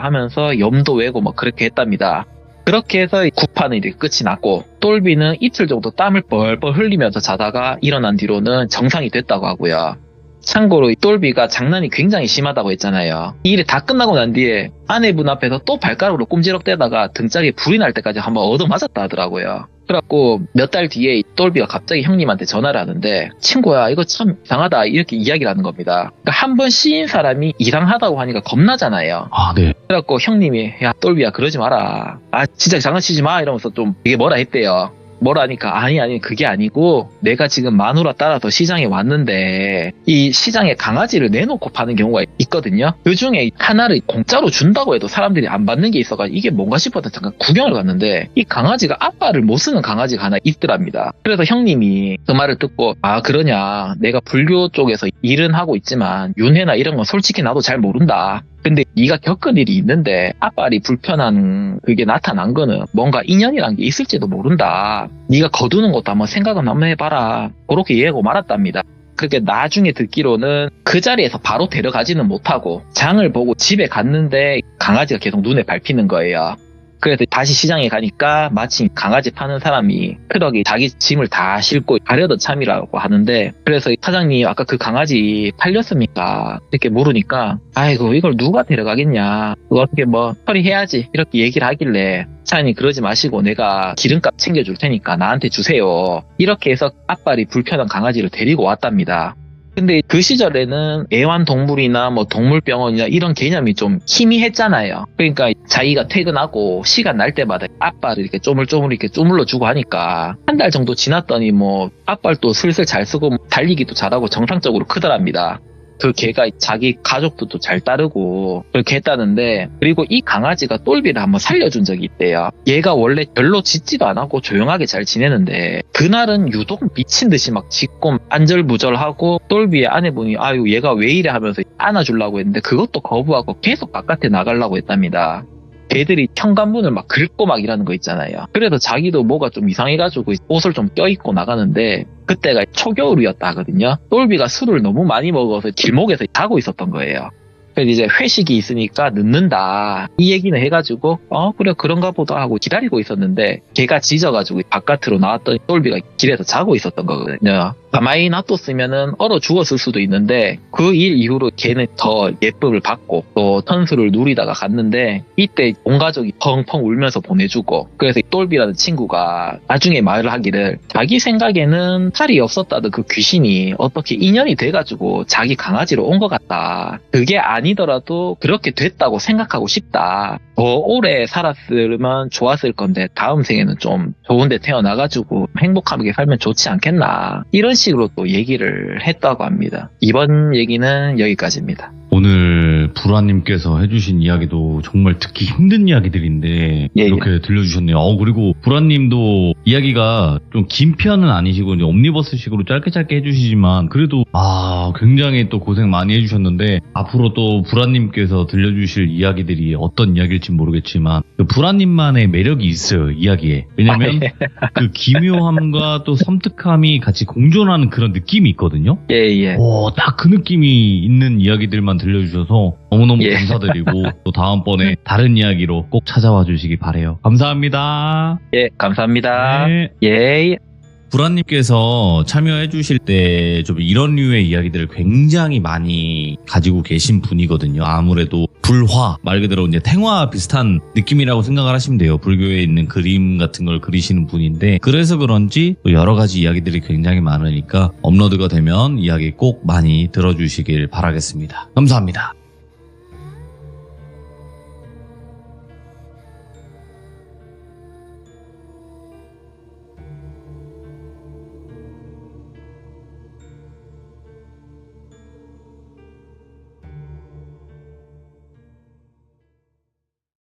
[SPEAKER 2] 하면서 염도 외고 뭐 그렇게 했답니다. 그렇게 해서 구파는 이렇게 끝이 났고 똘비는 이틀 정도 땀을 뻘뻘 흘리면서 자다가 일어난 뒤로는 정상이 됐다고 하고요. 참고로 이 똘비가 장난이 굉장히 심하다고 했잖아요. 이 일이 다 끝나고 난 뒤에 아내분 앞에서 또 발가락으로 꼼지락대다가 등짝에 불이 날 때까지 한번 얻어맞았다 하더라고요. 그래갖고 몇 달 뒤에 이 똘비가 갑자기 형님한테 전화를 하는데 친구야 이거 참 이상하다 이렇게 이야기를 하는 겁니다. 그러니까 한 번 씌인 사람이 이상하다고 하니까 겁나잖아요.
[SPEAKER 1] 아, 네.
[SPEAKER 2] 그래갖고 형님이 야 똘비야 그러지 마라. 아 진짜 장난치지 마 이러면서 좀 이게 뭐라 했대요. 뭐라니까 아니 그게 아니고 내가 지금 마누라 따라서 시장에 왔는데 이 시장에 강아지를 내놓고 파는 경우가 있거든요. 그중에 하나를 공짜로 준다고 해도 사람들이 안 받는 게 있어가지고 이게 뭔가 싶어서 잠깐 구경을 갔는데 이 강아지가 아빠를 못 쓰는 강아지가 하나 있더랍니다. 그래서 형님이 그 말을 듣고 아 그러냐 내가 불교 쪽에서 일은 하고 있지만 윤회나 이런 건 솔직히 나도 잘 모른다. 근데 네가 겪은 일이 있는데 아빠리 불편한 그게 나타난 거는 뭔가 인연이란 게 있을지도 모른다. 네가 거두는 것도 한번 생각은 한번 해봐라. 그렇게 얘기하고 말았답니다. 그게 나중에 듣기로는 그 자리에서 바로 데려가지는 못하고 장을 보고 집에 갔는데 강아지가 계속 눈에 밟히는 거예요. 그래서 다시 시장에 가니까 마침 강아지 파는 사람이 트럭이 자기 짐을 다 싣고 가려던 참이라고 하는데 그래서 사장님 아까 그 강아지 팔렸습니까? 이렇게 물으니까 아이고 이걸 누가 데려가겠냐 그거 어떻게 뭐 처리해야지 이렇게 얘기를 하길래 사장님 그러지 마시고 내가 기름값 챙겨줄 테니까 나한테 주세요. 이렇게 해서 앞발이 불편한 강아지를 데리고 왔답니다. 근데 그 시절에는 애완동물이나 뭐 동물병원이나 이런 개념이 좀 희미했잖아요. 그러니까 자기가 퇴근하고 시간 날 때마다 앞발을 이렇게 쪼물쪼물 이렇게 쪼물러 주고 하니까 한 달 정도 지났더니 뭐 앞발도 슬슬 잘 쓰고 달리기도 잘하고 정상적으로 크더랍니다. 그 개가 자기 가족들도 잘 따르고 그렇게 했다는데 그리고 이 강아지가 똘비를 한번 살려준 적이 있대요. 얘가 원래 별로 짖지도 않았고 조용하게 잘 지내는데 그날은 유독 미친 듯이 막 짖고 안절부절하고 똘비의 아내분이 아유 얘가 왜 이래 하면서 안아주려고 했는데 그것도 거부하고 계속 바깥에 나가려고 했답니다. 개들이 현관문을 막 긁고 막 이러는 거 있잖아요. 그래서 자기도 뭐가 좀 이상해가지고 옷을 좀 껴입고 나가는데 그때가 초겨울이었다 하거든요. 똘비가 술을 너무 많이 먹어서 길목에서 자고 있었던 거예요. 그래서 이제 회식이 있으니까 늦는다 이 얘기는 해가지고 그래 그런가 보다 하고 기다리고 있었는데 걔가 짖어가지고 바깥으로 나왔더니 똘비가 길에서 자고 있었던 거거든요. 가만히 놔뒀으면은 얼어 죽었을 수도 있는데 그 일 이후로 걔는 더 예쁨을 받고 또 천수를 누리다가 갔는데 이때 온 가족이 펑펑 울면서 보내주고 그래서 똘비라는 친구가 나중에 말을 하기를 자기 생각에는 팔이 없었다던 그 귀신이 어떻게 인연이 돼가지고 자기 강아지로 온 것 같다. 그게 아니더라도 그렇게 됐다고 생각하고 싶다. 더 오래 살았으면 좋았을 건데 다음 생에는 좀 좋은 데 태어나가지고 행복하게 살면 좋지 않겠나. 이런 식으로 또 얘기를 했다고 합니다. 이번 얘기는 여기까지입니다.
[SPEAKER 1] 오늘 불화님께서 해주신 이야기도 정말 듣기 힘든 이야기들인데 이렇게 들려주셨네요. 그리고 불화님도 이야기가 좀 긴 편은 아니시고 이제 옴니버스식으로 짧게 해주시지만 그래도 굉장히 또 고생 많이 해주셨는데 앞으로 또 불화님께서 들려주실 이야기들이 어떤 이야기일지 모르겠지만 그 불화님만의 매력이 있어요 이야기에. 왜냐면 그 기묘함과 또 섬뜩함이 같이 공존하는 그런 느낌이 있거든요. 딱 그 느낌이 있는 이야기들만 들려주셔서 너무너무
[SPEAKER 2] 예.
[SPEAKER 1] 감사드리고 또 다음번에 다른 이야기로 꼭 찾아와 주시기 바래요. 감사합니다.
[SPEAKER 2] 예, 감사합니다.
[SPEAKER 1] 네.
[SPEAKER 2] 예.
[SPEAKER 1] 불안님께서 참여해 주실 때 좀 이런 류의 이야기들을 굉장히 많이 가지고 계신 분이거든요. 아무래도 불화, 말 그대로 이제 탱화 비슷한 느낌이라고 생각을 하시면 돼요. 불교에 있는 그림 같은 걸 그리시는 분인데, 그래서 그런지 또 여러 가지 이야기들이 굉장히 많으니까 업로드가 되면 이야기 꼭 많이 들어주시길 바라겠습니다. 감사합니다.